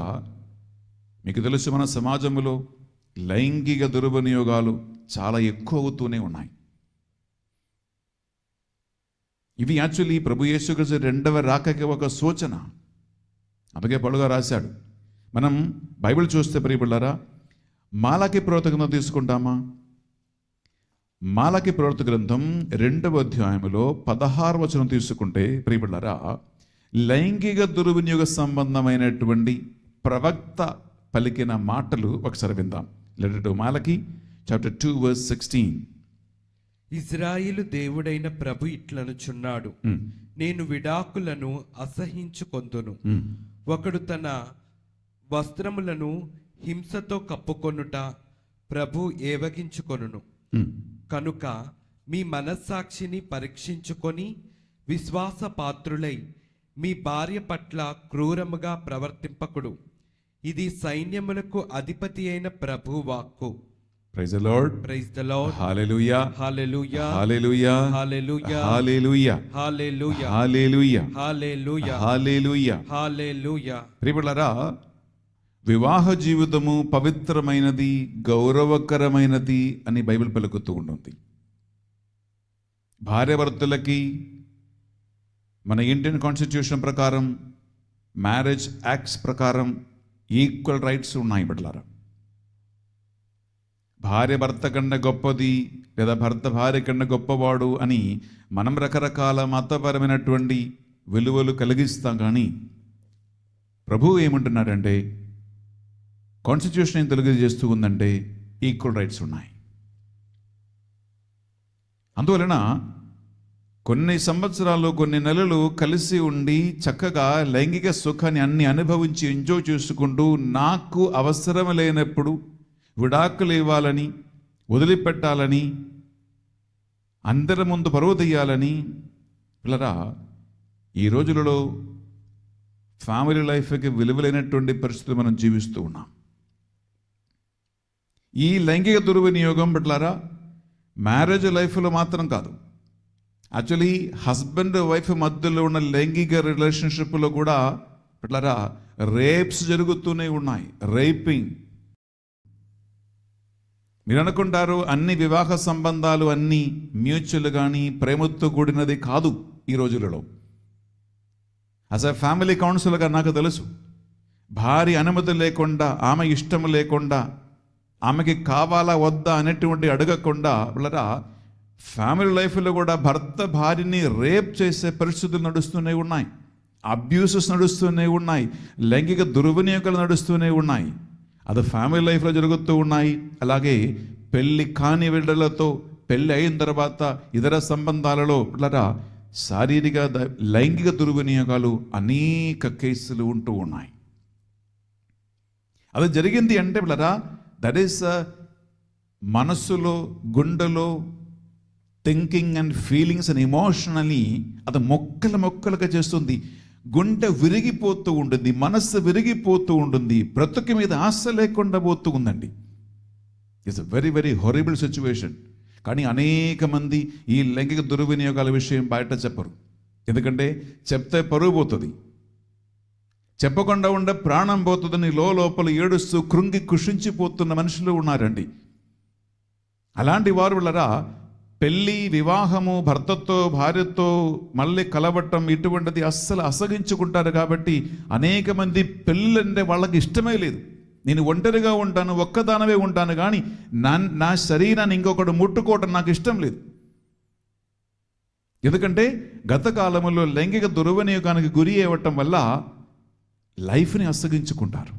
మీకు తెలుసు, మన సమాజంలో లైంగిక దుర్వినియోగాలు చాలా ఎక్కువ అవుతూనే ఉన్నాయి. ఇవి యాక్చువల్లీ ప్రభు యేసుక్రీస్తు రెండవ రాకకి ఒక సూచన. అందుకే పౌలుగా రాశాడు. మనం బైబిల్ చూస్తే ప్రియులారా, మాలాకి ప్రవక్త గ్రంథం తీసుకుంటామా? మాలాకి ప్రవక్త గ్రంథం 2వ అధ్యాయములో 16వ వచనం తీసుకుంటే ప్రియులారా, లైంగిక దుర్వినియోగ సంబంధమైనటువంటి ప్రవక్త పలికిన మాటలు ఒకసారి విందాం. Letter to Malachi chapter 2 verse 16. Israel దేవుడైన ప్రభు ఇట్లనుచున్నాడు, నేను విడాకులను అసహించుకొందును. ఒకడు తన వస్త్రములను హింసతో కప్పుకొనుట ప్రభు ఏవగించుకొనును. కనుక మీ మనస్సాక్షిని పరీక్షించుకొని విశ్వాసపాత్రులై మీ భార్య పట్ల క్రూరముగా ప్రవర్తింపకుడు. ఇది సైన్యములకు అధిపతి అయిన ప్రభు వాక్కు. Praise the Lord. Praise the Lord. Hallelujah. Hallelujah. Hallelujah. Hallelujah. Hallelujah. Hallelujah. Hallelujah. Hallelujah. Hallelujah. Hallelujah. ప్రియబిడ్డలారా, వివాహ జీవితము పవిత్రమైనది, గౌరవకరమైనది అని బైబిల్ పలుకుతూ ఉంటుంది. భార్యాభర్తలకి మన ఇండియన్ కాన్స్టిట్యూషన్ ప్రకారం, మ్యారేజ్ యాక్ట్స్ ప్రకారం ఈక్వల్ రైట్స్ ఉన్నాయి. బిడ్డలారా, భార్య భర్త కన్నా గొప్పది లేదా భర్త భార్య కన్నా గొప్పవాడు అని మనం రకరకాల మతపరమైనటువంటి విలువలు కలిగిస్తాం. కానీ ప్రభువు ఏమంటున్నారంటే, కాన్స్టిట్యూషన్ ఏం తెలియజేస్తూ ఉందంటే ఈక్వల్ రైట్స్ ఉన్నాయి. అందువలన కొన్ని సంవత్సరాలు, కొన్ని నెలలు కలిసి ఉండి చక్కగా లైంగిక సుఖాన్ని అన్ని అనుభవించి ఎంజాయ్ చేసుకుంటూ, నాకు అవసరం లేనప్పుడు విడాకులు ఇవ్వాలని, వదిలిపెట్టాలని, అందరి ముందు పరువు తీయాలని, పిల్లరా, ఈ రోజులలో ఫ్యామిలీ లైఫ్కి విలువలైనటువంటి పరిస్థితులు మనం జీవిస్తూ ఉన్నాం. ఈ లైంగిక దుర్వినియోగం బిడ్డలారా మ్యారేజ్ లైఫ్లో మాత్రం కాదు, యాక్చువల్లీ హస్బెండ్ వైఫ్ మధ్యలో ఉన్న లైంగిక రిలేషన్షిప్లో కూడా బిడ్డలారా రేప్స్ జరుగుతూనే ఉన్నాయి. రేపింగ్. మీరు అనుకుంటారు అన్ని వివాహ సంబంధాలు అన్నీ మ్యూచువల్ కానీ ప్రేమతో కూడినది కాదు. ఈ రోజులలో యాజ్ ఎ ఫ్యామిలీ కౌన్సిలర్గా నాకు తెలుసు, భార్య అనుమతి లేకుండా, ఆమె ఇష్టం లేకుండా, ఆమెకి కావాలా వద్దా అనేటువంటి అడగకుండా వాళ్ళరా ఫ్యామిలీ లైఫ్లో కూడా భర్త భార్యని రేప్ చేసే పరిస్థితులు నడుస్తూనే ఉన్నాయి. అబ్యూసెస్ నడుస్తూనే ఉన్నాయి. లైంగిక దుర్వినియోగాలు నడుస్తూనే ఉన్నాయి. అది ఫ్యామిలీ లైఫ్లో జరుగుతూ ఉన్నాయి. అలాగే పెళ్ళి కాని బిడ్డలతో, పెళ్ళి అయిన తర్వాత ఇతర సంబంధాలలో పిల్లరా శారీరక లైంగిక దుర్వినియోగాలు అనేక కేసులు ఉంటూ ఉన్నాయి. అది జరిగింది అంటే పిల్లరా దట్ ఈస్ మనస్సులో, గుండెలో thinking and feelings and emotionally అది మొక్కలుగా చేస్తుంది. గుండె విరిగిపోతూ ఉంటుంది, మనస్సు విరిగిపోతూ ఉంటుంది, బ్రతుకు మీద ఆశ లేకుండా పోతూ ఉందండి. It's a very very horrible situation. కానీ అనేక మంది ఈ లైంగిక దుర్వినియోగాల విషయం బయట చెప్పరు. ఎందుకంటే చెప్తే పరువు పోతుంది, చెప్పకుండా ఉండే ప్రాణం పోతుందని లోపల ఏడుస్తూ కృంగి కుషించిపోతున్న మనుషులు ఉన్నారండి. అలాంటి వారు వాళ్ళరా పెళ్ళి, వివాహము, భర్తతో భార్యతో మళ్ళీ కలవటం ఇటువంటిది అస్సలు అసగించుకుంటారు. కాబట్టి అనేక మంది పెళ్ళంటే వాళ్ళకి ఇష్టమే లేదు. నేను ఒంటరిగా ఉంటాను, ఒక్కదానవే ఉంటాను, కానీ నా శరీరాన్ని ఇంకొకటి ముట్టుకోవటం నాకు ఇష్టం లేదు. ఎందుకంటే గత కాలంలో లైంగిక దుర్వినియోగానికి గురి అవ్వటం వల్ల లైఫ్ని అసగించుకుంటారు.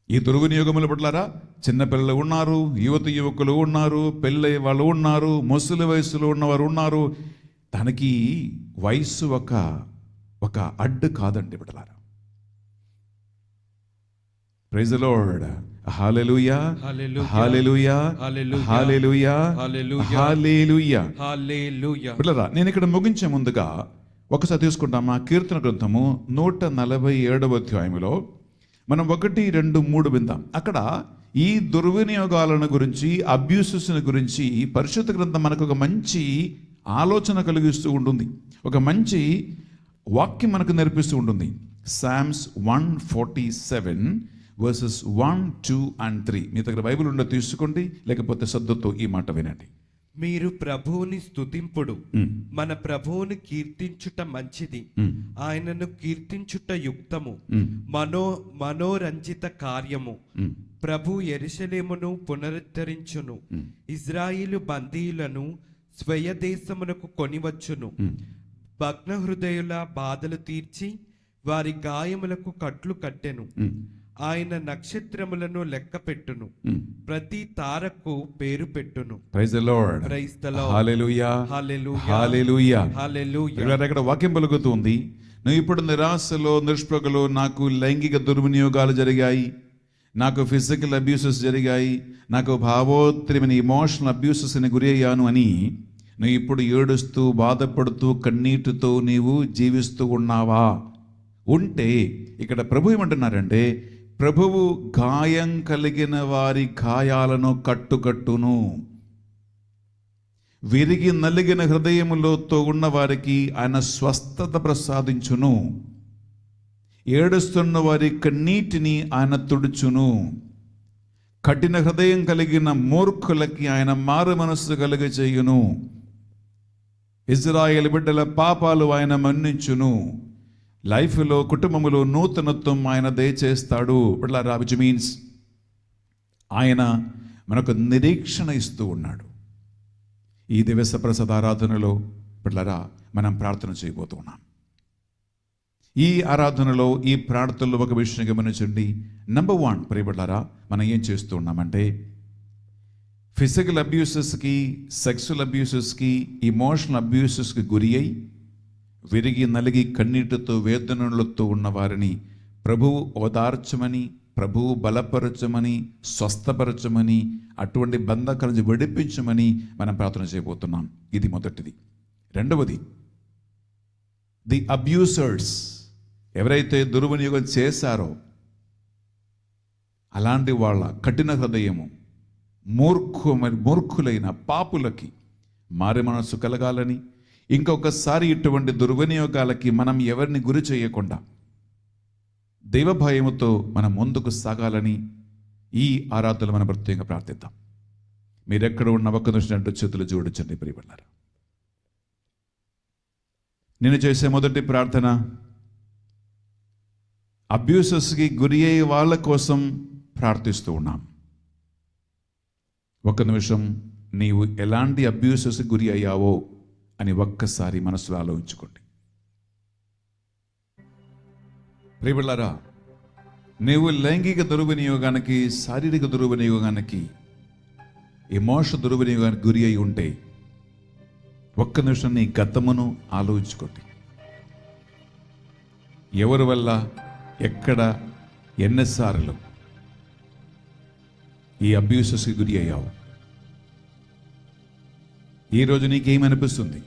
ఈ దుర్వినియోగముల పట్లారా చిన్నపిల్లలు ఉన్నారు, యువకులు ఉన్నారు, పెళ్ళై వాళ్ళు ఉన్నారు, ముసలి వయసులో ఉన్నవారు ఉన్నారు. దానికి వయస్సు ఒక అడ్డు కాదండి బిడ్డలారా. Praise the Lord. Hallelujah, hallelujah, hallelujah, hallelujah, hallelujah. బిడ్డలారా, నేను ఇక్కడ ముగించే ముందుగా ఒకసారి తీసుకుంటామా కీర్తన గ్రంథము 147వ అధ్యాయములో మనం 1, 2, 3 విందాం. అక్కడ ఈ దుర్వినియోగాలను గురించి, అబ్యూసెస్ని గురించి పరిశుద్ధ గ్రంథం మనకు ఒక మంచి ఆలోచన కలిగిస్తూ ఉంటుంది, ఒక మంచి వాక్యం మనకు నేర్పిస్తూ ఉంటుంది. Psalms 147 verses 1, 2 and 3. మీ దగ్గర బైబిల్ ఉండే తీసుకోండి, లేకపోతే శ్రద్ధతో ఈ మాట వినండి. మీరు ప్రభువుని స్తుతింపుడు, మన ప్రభువుని కీర్తించుట మంచిది, ఆయనను కీర్తించుట యుక్తము, మనోరంజిత కార్యము. ప్రభు యెరూషలేమును పునరుద్ధరించును, ఇజ్రాయిలు బందీయులను స్వయదేశమునకు కొనివచ్చును, భగ్న హృదయుల బాధలు తీర్చి వారి గాయములకు కట్లు కట్టెను. ఆయన నక్షత్రములను లెక్క పెట్టును, ప్రతి తారకు పేరు పెట్టును. Praise the Lord. Praise the Lord. Hallelujah, hallelujah, hallelujah, hallelujah. ఇక్కడ వాక్యం పలుకుతుంది, నువ్వు ఇప్పుడు నిరాశలో, నిష్ప్రగలో, నాకు లైంగిక దుర్వినియోగాలు జరిగాయి, నాకు ఫిజికల్ అబ్యూసెస్ జరిగాయి, నాకు భావోద్రిమైన ఇమోషనల్ అబ్యూసెస్ని గురి అయ్యాను అని నువ్వు ఇప్పుడు ఏడుస్తూ బాధపడుతూ కన్నీటితో నీవు జీవిస్తూ ఉన్నావా? ఉంటే ఇక్కడ ప్రభు ఏమంటున్నారంటే, ప్రభువు గాయం కలిగిన వారి గాయాలను కట్టుకట్టును, విరిగి నలిగిన హృదయములతో ఉన్న వారికి ఆయన స్వస్థత ప్రసాదించును, ఏడుస్తున్న వారి కన్నీటిని ఆయన తుడుచును, కఠిన హృదయం కలిగిన మూర్ఖులకి ఆయన మారు మనస్సు కలుగజేయును, ఇజ్రాయేలు బిడ్డల పాపాలు ఆయన మన్నించును, లైఫ్లో కుటుంబములో నూతనత్వం ఆయన దయచేస్తాడు. బిడ్డలారా, విచ్ మీన్స్ ఆయన మనకు నిరీక్షణ ఇస్తూ ఉన్నాడు. ఈ దివస ప్రసాద ఆరాధనలో బిడ్డలారా మనం ప్రార్థన చేయబోతున్నాం. ఈ ఆరాధనలో, ఈ ప్రార్థనలో ఒక విషయం గమనించండి. నెంబర్ 1 ప్రియబిడ్డలారా, మనం ఏం చేస్తూ ఉన్నామంటే ఫిజికల్ అబ్యూసెస్కి, సెక్సువల్ అబ్యూసెస్కి, ఇమోషనల్ అబ్యూసెస్కి గురి అయి విరిగి నలిగి కన్నీటితో వేదనలతో ఉన్న వారిని ప్రభువు ఓదార్చమని, ప్రభువు బలపరచమని, స్వస్థపరచమని, అటువంటి బంధకాల నుంచి విడిపించమని మనం ప్రార్థన చేయబోతున్నాం. ఇది మొదటిది. రెండవది, ది అబ్యూసర్స్, ఎవరైతే దుర్వినియోగం చేశారో అలాంటి వాళ్ళ కఠిన హృదయము, మూర్ఖులైన పాపులకి మారి మనస్సు కలగాలని, ఇంకొకసారి ఇటువంటి దుర్వినియోగాలకి మనం ఎవరిని గురి చేయకుండా దైవభయముతో మనం ముందుకు సాగాలని ఈ ఆరాధనలు మనం ప్రత్యేకంగా ప్రార్థిద్దాం. మీరెక్కడ ఉన్న ఒక్క నిమిషం చేతులు జోడించండి ప్రియబిడ్డలారా. నేను చేసే మొదటి ప్రార్థన, అబ్యూసెస్కి గురి అయ్యే వాళ్ళ కోసం ప్రార్థిస్తూ ఉన్నాం. ఒక్క నిమిషం నీవు ఎలాంటి అబ్యూసెస్కి గురి అయ్యావో అని ఒక్కసారి మనసులో ఆలోచించుకోండి. ప్రియబిడ్డలారా, నీవు లైంగిక దుర్వినియోగానికి, శారీరక దుర్వినియోగానికి, ఎమోషనల్ దుర్వినియోగానికి గురి అయి ఉంటే ఒక్క నిమిషం నీ గతమును ఆలోచించుకోండి. ఎవరి వల్ల, ఎక్కడ, ఎన్నిసార్లు ఈ అబ్యూసెస్కి గురి అయ్యావు? ఈరోజు నీకేమనిపిస్తుంది?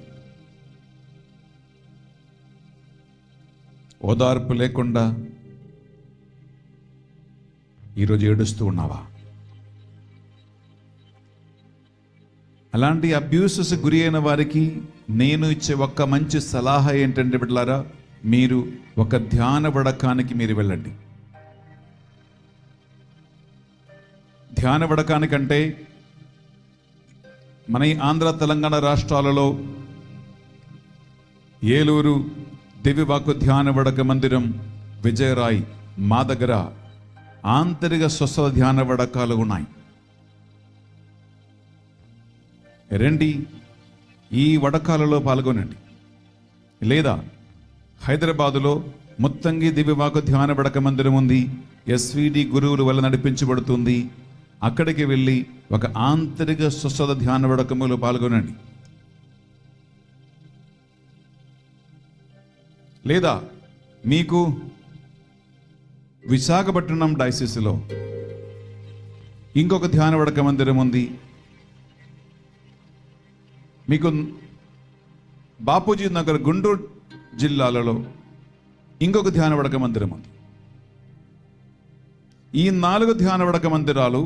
ఓదార్పు లేకుండా ఈరోజు ఏడుస్తూ ఉన్నావా? అలాంటి అబ్యూసెస్ గురి అయిన వారికి నేను ఇచ్చే ఒక్క మంచి సలహా ఏంటంటే బిడ్డలారా, మీరు ఒక ధ్యాన వడకానికి మీరు వెళ్ళండి. ధ్యాన వడకానికంటే మన ఈ ఆంధ్ర తెలంగాణ రాష్ట్రాలలో ఏలూరు దివ్యవాకు ధ్యాన వడక మందిరం, విజయరాయ్, మా దగ్గర ఆంతరిక స్వస్థ ధ్యాన వడకాలు ఉన్నాయి. రండి, ఈ వడకాలలో పాల్గొనండి. లేదా హైదరాబాదులో ముత్తంగి దివ్యవాకు ధ్యాన వడక మందిరం ఉంది, ఎస్విడి గురువుల వల్ల నడిపించబడుతుంది. అక్కడికి వెళ్ళి ఒక ఆంతరిక స్వస్థత ధ్యాన వడకములో పాల్గొనండి. లేదా మీకు విశాఖపట్నం డైసిస్లో ఇంకొక ధ్యాన వడక మందిరం ఉంది, మీకు బాపూజీ నగర్ గుంటూరు జిల్లాలలో ఇంకొక ధ్యాన వడక మందిరం ఉంది. ఈ 4 ధ్యాన వడక మందిరాలు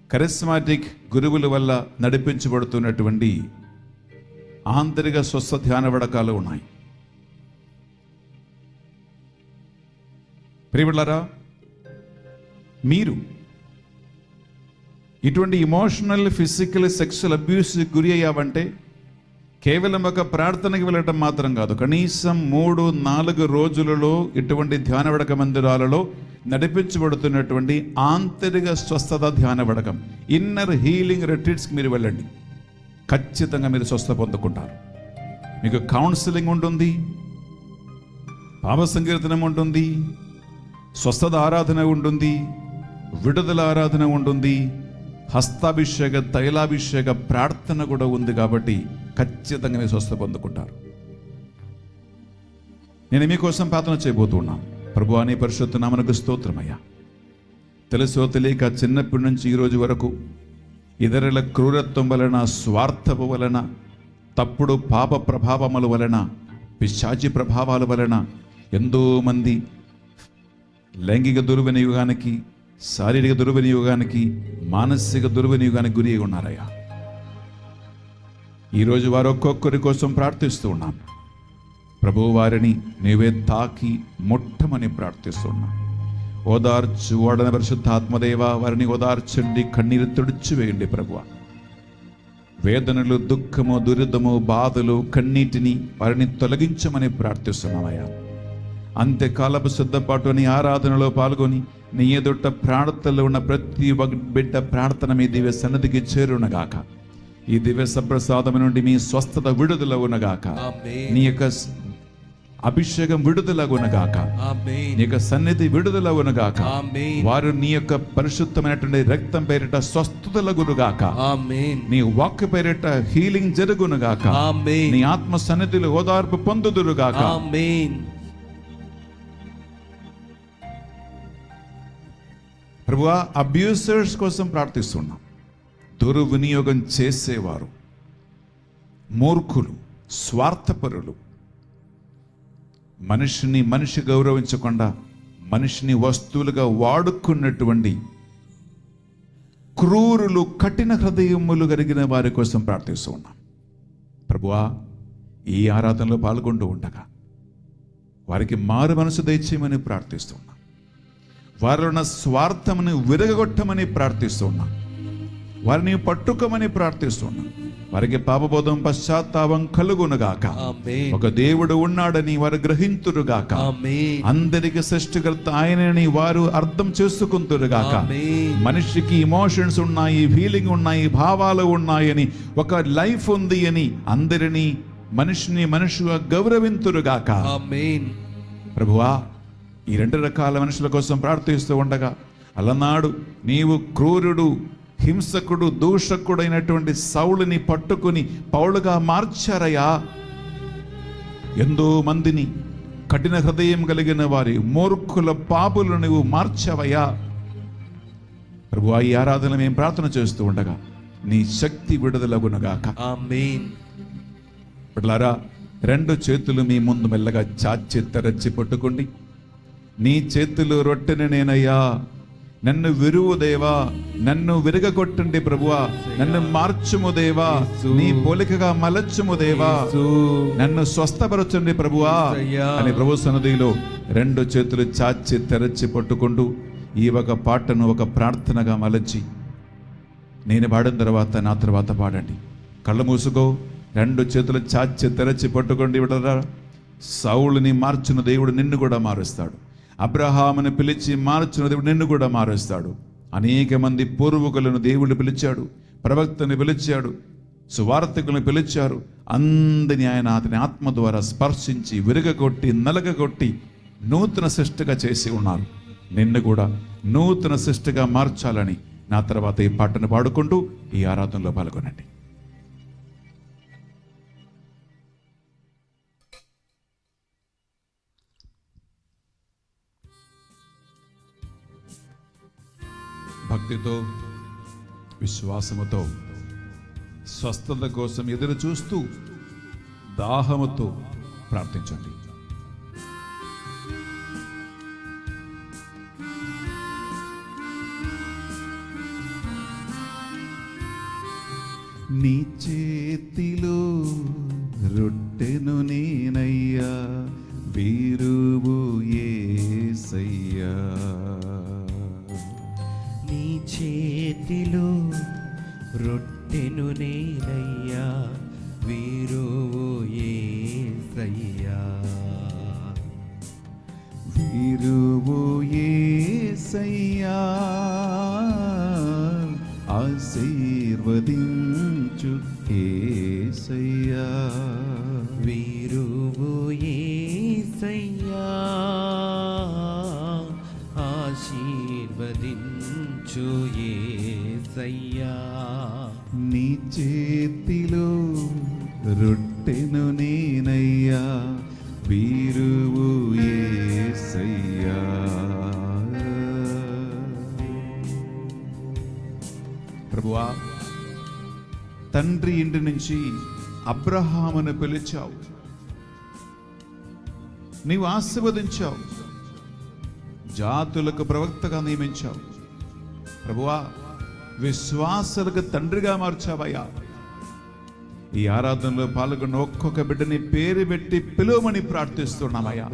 కరిస్మాటిక్ గురువుల వల్ల నడిపించబడుతున్నటువంటి ఆంతరిక స్వస్థ ధ్యాన వడకాలు ఉన్నాయి. ప్రియబిడ్డలారా, మీరు ఇటువంటి ఇమోషనల్, ఫిజికల్, సెక్సువల్ అబ్యూస్ గురి అయ్యావంటే కేవలం ఒక ప్రార్థనకి వెళ్ళటం మాత్రం కాదు, కనీసం 3-4 రోజులలో ఇటువంటి ధ్యాన వడక మందిరాలలో నడిపించబడుతున్నటువంటి ఆంతరిక స్వస్థత ధ్యాన వడకం, ఇన్నర్ హీలింగ్ రిట్రీట్స్కి మీరు వెళ్ళండి. ఖచ్చితంగా మీరు స్వస్థ పొందుకుంటారు. మీకు కౌన్సిలింగ్ ఉంటుంది, పాప సంకీర్తనం ఉంటుంది, స్వస్థత ఆరాధన ఉంటుంది, విడుదల ఆరాధన ఉంటుంది, హస్తాభిషేక, తైలాభిషేక ప్రార్థన కూడా ఉంది. కాబట్టి ఖచ్చితంగా మీరు స్వస్థ పొందుకుంటారు. నేను మీకోసం ప్రార్థన చేయబోతున్నాను. ప్రభువా, నీ పరిశుద్ధ నామమునకు స్తోత్రమయ్యా. తెలుసో తెలియక చిన్నప్పటి నుంచి ఈరోజు వరకు ఇతరుల క్రూరత్వం వలన, స్వార్థపు వలన, తప్పుడు పాప ప్రభావముల వలన, పిశాచి ప్రభావాల వలన ఎంతోమంది లైంగిక దుర్వినియోగానికి, శారీరక దుర్వినియోగానికి, మానసిక దుర్వినియోగానికి గురి అయి ఉన్నారయ్యా. ఈరోజు వారు ఒక్కొక్కరి కోసం ప్రార్థిస్తూ ఉన్నాం. ప్రభువు, వారిని నీవే తాకి ముట్టమని ప్రార్థిస్తున్నాం. ఓదార్చు, ఓడన పరిశుద్ధాత్మదేవ, వారిని ఓదార్చండి, కన్నీరు తుడిచివేయండి. ప్రభువా, వేదనలు, దుఃఖము, దురితము, బాధలు, కన్నీటిని వారిని తొలగించమని ప్రార్థిస్తున్నామయ్యా. అంత్యకాలపు సిద్ధపాటు నీ ఆరాధనలో పాల్గొని నీ ఎదుట ప్రార్థనలో ఉన్న ప్రతి బిడ్డ ప్రార్థన మీ దివ్య సన్నిధికి చేరునగాక. ఈ దివ్య సప్రసాదం నుండి మీ స్వస్థత విడుదల ఉన్నగాక. నీ యొక్క అభిషేకం విడుదలగునగాక. నీ యొక్క సన్నిధి విడుదలగునగాక. వారు నీ యొక్క పరిశుద్ధమైనటువంటి రక్తం పేరిట స్వస్థతలగునుగాక. నీ వాక్య పేరిట హీలింగ్ జరుగునుగాక. నీ ఆత్మ సన్నిధిలో ఓదార్పు పొందుదురుగాక. ప్రభువా, అబ్యూసర్స్ కోసం ప్రార్థిస్తున్నాం. దుర్వినియోగం చేసేవారు, మూర్ఖులు, స్వార్థపరులు, మనిషి గౌరవించకుండా మనిషిని వస్తువులుగా వాడుకున్నటువంటి క్రూరులు, కఠిన హృదయములు కలిగిన వారి కోసం ప్రార్థిస్తూ ఉన్నాం. ప్రభువా, ఈ ఆరాధనలో పాల్గొంటూ ఉండగా వారికి మారు మనసు దయచేయమని ప్రార్థిస్తున్నాం. వారిలో ఉన్న స్వార్థమును విరగొట్టమని ప్రార్థిస్తున్నాం. వారిని పట్టుకోమని ప్రార్థిస్తున్నాం. వారికి పాపబోధం, పశ్చాత్తాపం కలుగునుగాక. ఒక దేవుడు ఉన్నాడని వారు గ్రహింతురుగాక. అందరికి సృష్టికర్త ఆయనని వారు అర్థం చేసుకుంటురుగాక. మనిషికి ఇమోషన్స్ ఉన్నాయి, ఫీలింగ్ ఉన్నాయి, భావాలు ఉన్నాయని, ఒక లైఫ్ ఉంది అని అందరినీ మనిషిని మనిషిగా గౌరవింతురుగాక. ప్రభువా, ఈ 2 రకాల మనుషుల కోసం ప్రార్థిస్తూ ఉండగా అలనాడు నీవు క్రూరుడు, హింసకుడు, దూషకుడు అయినటువంటి సౌలుని పట్టుకుని పౌలుగా మార్చారయ్యా. ఎంతో మందిని, కఠిన హృదయం కలిగిన వారి, మూర్ఖుల, పాపులను నువ్వు మార్చావయ్యా. ప్రభువా, ఈ ఆరాధన మేము ప్రార్థన చేస్తూ ఉండగా నీ శక్తి విడుదలగునగాక. బిడ్డలారా, 2 చేతులు మీ ముందు మెల్లగా చాచి తెరచి పట్టుకోండి. నీ చేతులు రొట్టెని నేనయ్యా, నన్ను విరువు దేవా, నన్ను విరగొట్టండి ప్రభువా, నన్ను మార్చుము దేవా, నీ పోలికగా మలచుము దేవా, నన్ను స్వస్థపరచండి ప్రభువా అని ప్రభు సన్నిధిలో 2 చేతులు చాచి తెరచి పట్టుకుంటూ ఈ ఒక పాటను ఒక ప్రార్థనగా మలచి నేను పాడిన తర్వాత నా తర్వాత పాడండి. కళ్ళు మూసుకో, 2 చేతులు చాచి తెరచి పట్టుకోండి. సౌలుని మార్చిన దేవుడు నిన్ను కూడా మారుస్తాడు. అబ్రహాముని పిలిచి మార్చిన దేవుడు నిన్ను కూడా మారుస్తాడు. అనేక మంది పూర్వకులను దేవుడు పిలిచాడు, ప్రవక్తని పిలిచాడు, సువార్తికులను పిలిచారు. అందరినీ ఆయన అతని ఆత్మ ద్వారా స్పర్శించి విరగగొట్టి నలగగొట్టి నూతన సృష్టిగా చేసి ఉన్నారు. నిన్ను కూడా నూతన సృష్టిగా మార్చాలని నా తర్వాత ఈ పాటను పాడుకుంటూ ఈ ఆరాధనలో పాల్గొనండి. భక్తితో విశ్వాసముతో స్వస్థత కోసం ఎదురు చూస్తూ దాహముతో ప్రార్థించండి. నీ చేతిలో రొట్టెను నేనయ్యా, వీరువు యేసయ్యా. నీ చేతిలో రొట్టెను నేనయ్యా, వీరువు యేసయ్యా. వీరువు యేసయ్యా, ఆశీర్వదించు యేసయ్యా. వీరువు యేసయ్యా, ఆశీర్వదించు యేసయ్యా. నీ చేతిలో రొట్టెను నేనయ్యా, వీరువు యేసయ్యా. ప్రభువా, తండ్రి ఇంటి నుంచి అబ్రహామును పిలిచావు, నీవు ఆశీర్వదించావు, జాతులకు ప్రవక్తగా నియమించావు. ప్రభువా, విశ్వాసులకు తండ్రిగా మార్చావయ్యా. ఈ ఆరాధనలో పాల్గొన్న ఒక్కొక్క బిడ్డని పేరు పెట్టి పిలువమని ప్రార్థిస్తున్నామయ్యా.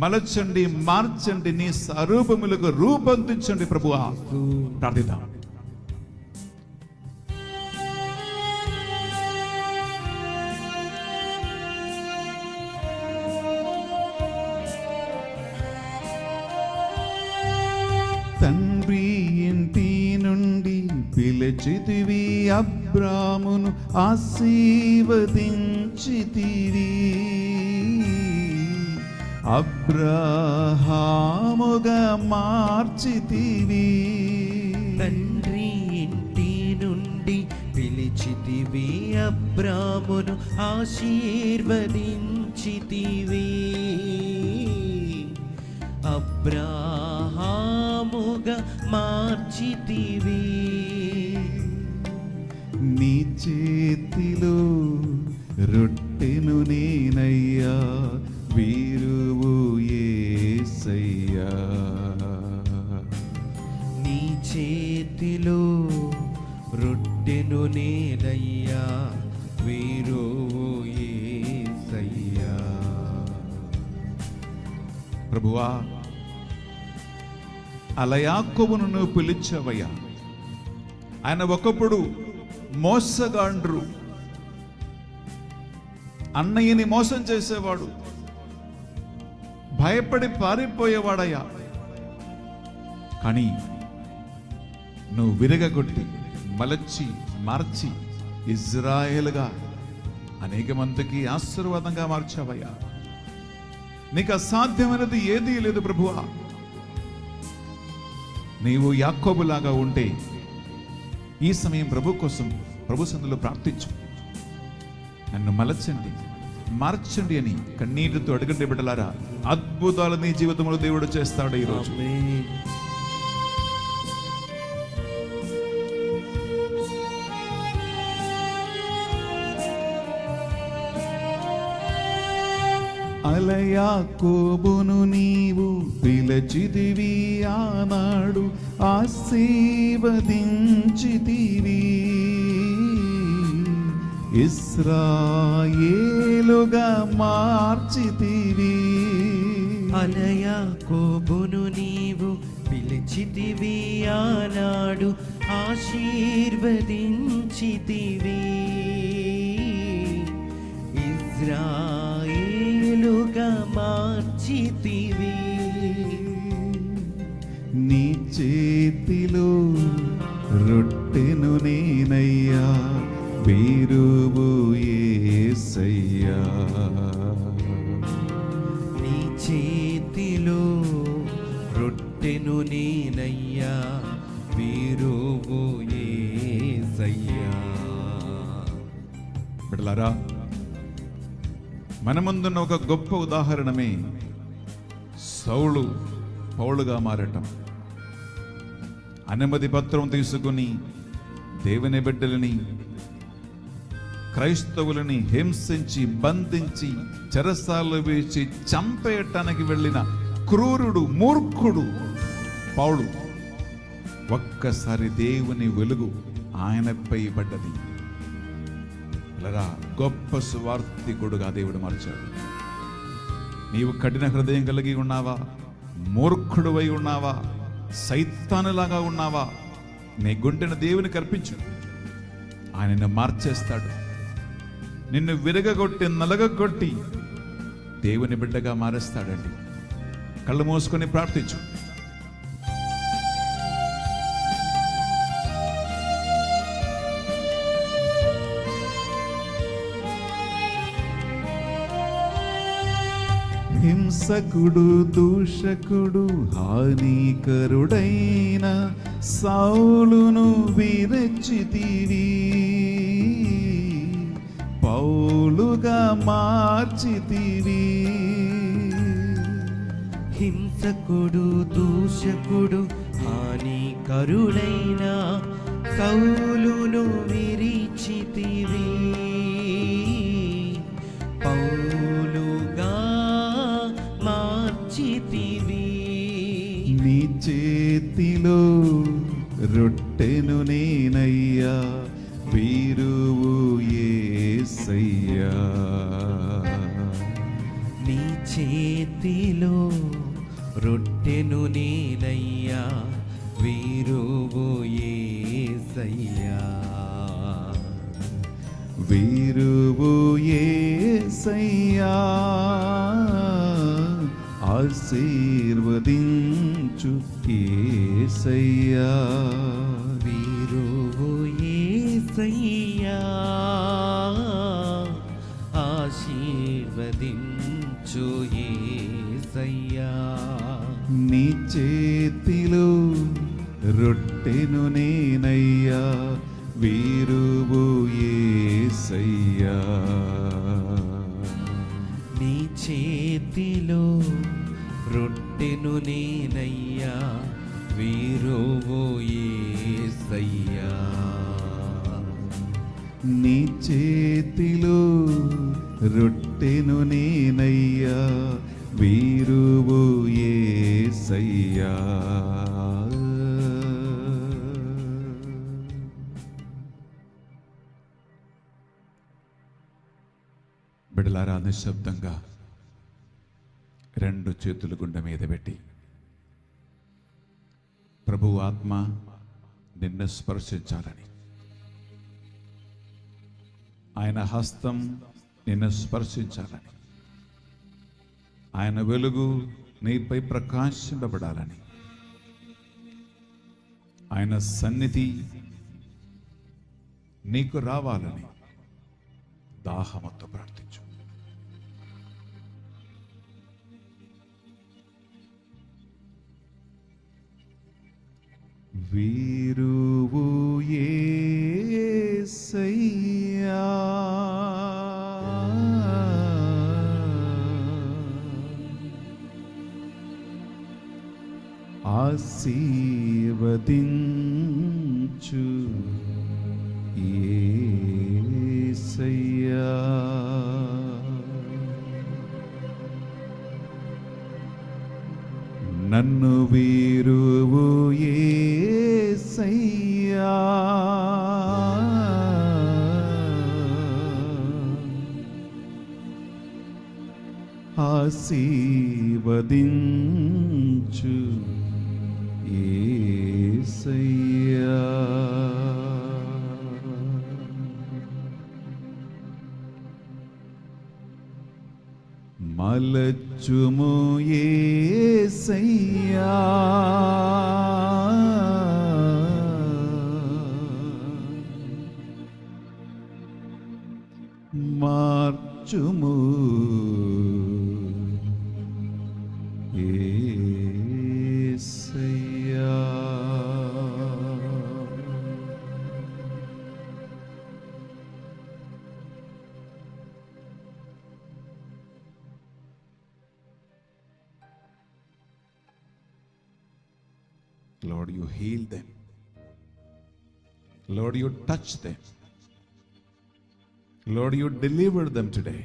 మలచండి, మార్చండి, నీ స్వరూపములకు రూపొందించండి ప్రభువా. ప్రార్థిద్దాం. తండ్రి ఇంటి నుండి పిలిచితివి, అబ్రామును ఆశీర్వదించితివి, అబ్రహాముగా మార్చితివి. తండ్రి ఇంటి నుండి పిలిచితివి, అబ్రామును ఆశీర్వదించితివి, అబ్రహాముగా మార్చితివి. నీ చేతిలో రొట్టెను నేనయ్యా, వీరువు యేసయ్యా. నీ చేతిలో రొట్టెను నేనయ్యా, వీరువు యేసయ్యా. ప్రభువా, అలా యాకోబును నువ్వు పిలిచావయ్యా. ఆయన ఒకప్పుడు మోసగాండ్రు, అన్నయ్యని మోసం చేసేవాడు, భయపడి పారిపోయేవాడయ్యా. కానీ నువ్వు విరగగొట్టి మలచి మార్చి ఇజ్రాయేలుగా అనేక మందికి ఆశీర్వాదంగా మార్చావయ్యా. నీకు అసాధ్యమైనది ఏదీ లేదు ప్రభువా. నీవు యాకోబులాగా ఉంటే ఈ సమయం ప్రభు కోసం ప్రభు సన్నిధిలో ప్రార్థించు. నన్ను మలచండి, మార్చండి అని కన్నీటితో అడగండి బిడ్డలారా. అద్భుతాలు నీ జీవితంలో దేవుడు చేస్తాడు ఈరోజు. అలయాకోబును నీవు పిలచితివి, ఆనాడు ఆశీర్వదించితివి, ఇశ్రాయేలుగా మార్చితివి. అలయాకోబును నీవు పిలిచితివి, ఆనాడు ఆశీర్వదించితివి, ఇశ్రాయేలుగా మార్చితివి. నీ చేతిలో రొట్టెను నేనయ్యా, వీరు రొట్టెను నేనయ్యా వీరువు యేసయ్యా. బిడ్డలారా, మన ముందున్న ఒక గొప్ప ఉదాహరణమే సౌలు పౌలుగా మారటం. అనుమతి పత్రం తీసుకుని దేవుని బిడ్డలని, క్రైస్తవులని హింసించి బంధించి చెరసాలలో వేసి చంపేయటానికి వెళ్ళిన క్రూరుడు, మూర్ఖుడు పౌలు. ఒక్కసారి దేవుని వెలుగు ఆయనపై పడ్డది. గొప్ప సువార్థికుడుగా దేవుడు మార్చాడు. నీవు కఠిన హృదయం కలిగి ఉన్నావా? మూర్ఖుడువై ఉన్నావా? సైతానులాగా ఉన్నావా? నీ గుండెను దేవునికి అర్పించు. ఆయన నిన్ను మార్చేస్తాడు. నిన్ను విరగగొట్టి నలగగొట్టి దేవుని బిడ్డగా మారేస్తాడండి. కళ్ళు మూసుకొని ప్రార్థించు. హింసకుడు, దూషకుడు, హానికరుడైన సౌలును విరచితివి, పౌలుగా మార్చితివి. హింసకుడు, దూషకుడు, హానికరుడైన సౌలును విరిచితివి, పౌలుగా మార్చితివి. నీ చేతిలో రొట్టెను నేనయ్యా వీరువు యేసయ్యా. నీ చేతిలో రొట్టెను నేనయ్యా వీరువు యేసయ్యా. వీరువు యేసయ్యా, ఆశీర్వదించు యేసయ్యా. వీరువు యేసయ్యా, ఆశీర్వదించు యేసయ్యా. నీ చేతిలో రొట్టెను నేనయ్యా వీరువు యేసయ్యా. నీ చేతిలో రొట్టెను నేనయ్యా వీరువు యేసయ్యా. నీ చేతిలో రొట్టెను నేనయ్యా వీరువు యేసయ్యా. బిడ్డలారా, నిశ్శబ్దంగా రెండు చేతులు గుండె మీద పెట్టి, ప్రభు ఆత్మ నిన్ను స్పర్శించాలని, ఆయన హస్తం నిన్ను స్పర్శించాలని, ఆయన వెలుగు నీపై ప్రకాశింపబడాలని, ఆయన సన్నిధి నీకు రావాలని దాహముతో ప్రార్థించు. వీరువు యేసయ్యా, ఆశీర్వదించు యేసయ్యా. నన్ను వీరువు యేసయ్యా, ఆశీర్వదించు యేసయ్యా. మలచుము యేసయ్యా, మార్చుము యేసయ్యా. Lord, you heal them. Lord, you touch them. Lord, you deliver them today.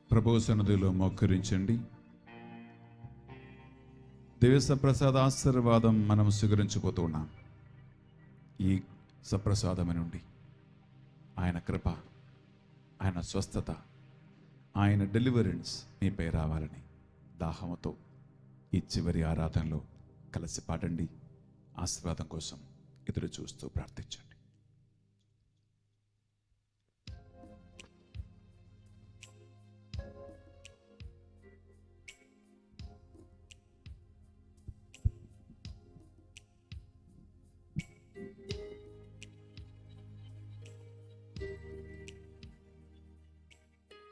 ప్రభు సన్నిధిలో మోకరించండి. దివ్య సప్రసాద ఆశీర్వాదం మనం స్వీకరించబోతూ ఉన్నాం. ఈ సప్రసాదం నుండి ఆయన కృప, ఆయన స్వస్థత, ఆయన డెలివరెన్స్ మీపై రావాలని దాహంతో ఈ చివరి ఆరాధనలో కలిసి పాడండి. ఆశీర్వాదం కోసం ఎదురు చూస్తూ ప్రార్థించండి.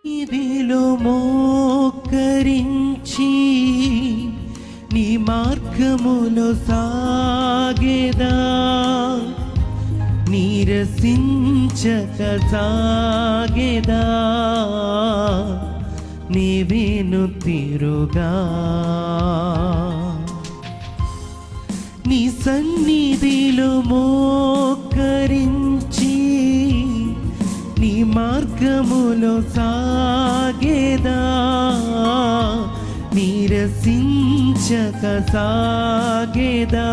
ఇదిలో మోకరించి నీ మార్గములో సాగేదా, నీరసించక సాగేదా, నీవేను తిరుగా నీ సన్నిధిలో మోకరించి నీ మార్గములో సాగేదా, నీరసించక సాగేదా,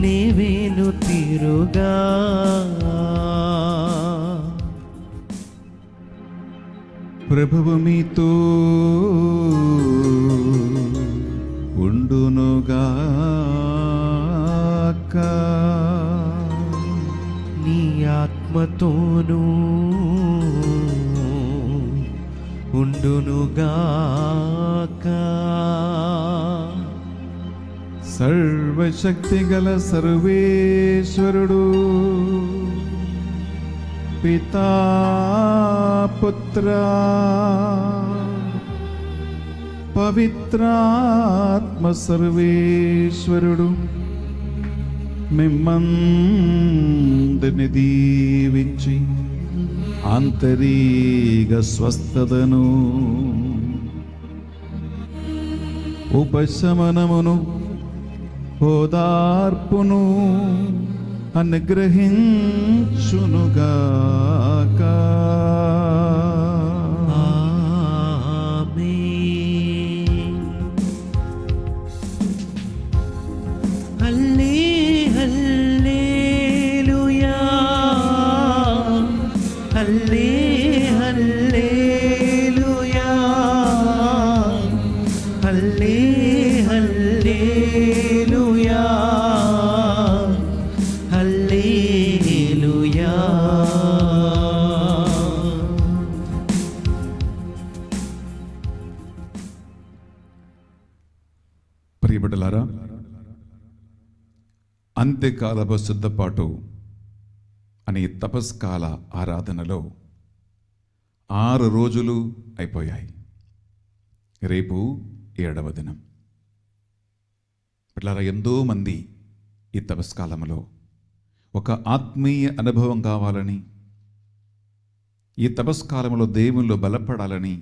నీవేను తిరుగా. ప్రభువు మీతో ఉండునుగాక. నీ ఆత్మతోనూ ఉండునుగాక. సర్వశక్తి గల సర్వేశ్వరుడు పితా పుత్ర పవిత్రాత్మ సర్వేశ్వరుడు మిమ్మందరిని దీవించి ఆంతరిక స్వస్థతను, ఉపశమనమును, ఓదార్పును అనుగ్రహించునుగాక. ఆమేన్. హల్లెలూయా, హల్లెలూయా, హల్లెలూయా, హల్లెలూయా. ప్రియబిడ్డలారా, అంత్యకాలపు సిద్ధపాటు అనే తపస్కాల ఆరాధనలో 6 రోజులు అయిపోయాయి. రేపు 7వ దినం. బిడ్డలారా, ఎంతో మంది ఈ తపస్కాలంలో ఒక ఆత్మీయ అనుభవం కావాలని, ఈ తపస్కాలంలో దేవునిలో బలపడాలని,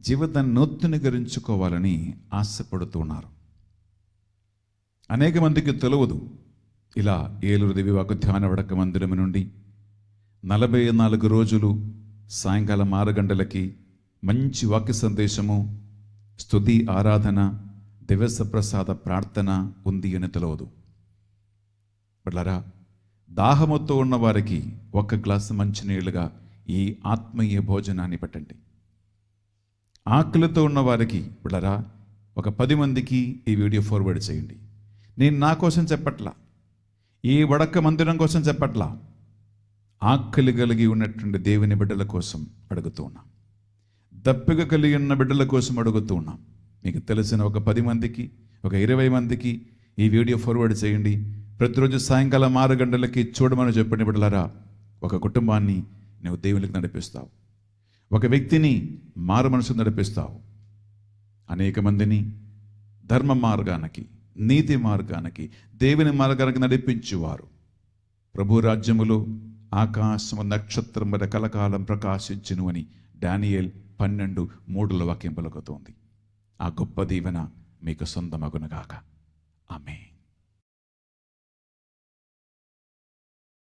జీవితాన్ని నూతనీకరించుకోవాలని ఆశపడుతున్నారు. అనేక మందికి తెలియదు. ఇలా ఏలూరు దివ్యవాకు ధ్యాన వడక మందిరం నుండి 44 రోజులు సాయంకాలం 6 గంటలకి మంచి వాక్య సందేశము, స్తుతి, ఆరాధన, దివ్య ప్రసాద ప్రార్థన ఉంది అని తెలియదు. బిడ్డలారా, దాహముతో ఉన్న వారికి 1 గ్లాసు మంచినీళ్ళుగా ఈ ఆత్మీయ భోజనాన్ని పెట్టండి. ఆకలితో ఉన్న వారికి బిడ్డలారా ఒక 10 మందికి ఈ వీడియో ఫార్వర్డ్ చేయండి. నేను నా కోసం చెప్పట్లా, ఈ వడక మందిరం కోసం చెప్పట్లా, ఆకలి కలిగి ఉన్నటువంటి దేవుని బిడ్డల కోసం అడుగుతూ ఉన్నాం. దప్పిక కలిగి ఉన్న బిడ్డల కోసం అడుగుతూ ఉన్నాం. మీకు తెలిసిన ఒక 10 మందికి, ఒక 20 మందికి ఈ వీడియో ఫార్వర్డ్ చేయండి. ప్రతిరోజు సాయంకాలం 6 గంటలకి చూడమని చెప్పండి. బిడ్డలారా, ఒక కుటుంబాన్ని నువ్వు దేవునికి నడిపిస్తావు, ఒక వ్యక్తిని మారు మనసు నడిపిస్తావు, అనేక మందిని ధర్మ మార్గానికి, నీతి మార్గానికి, దేవుని మార్గానికి నడిపించువారు. ప్రభు రాజ్యములో ఆకాశము నక్షత్రం వలె కలకాలం ప్రకాశించును అని డానియేల్ 12:3 వాక్యం పలుకుతోంది. ఆ గొప్ప దీవెన మీకు సొంతమగునుగాక. ఆమేన్.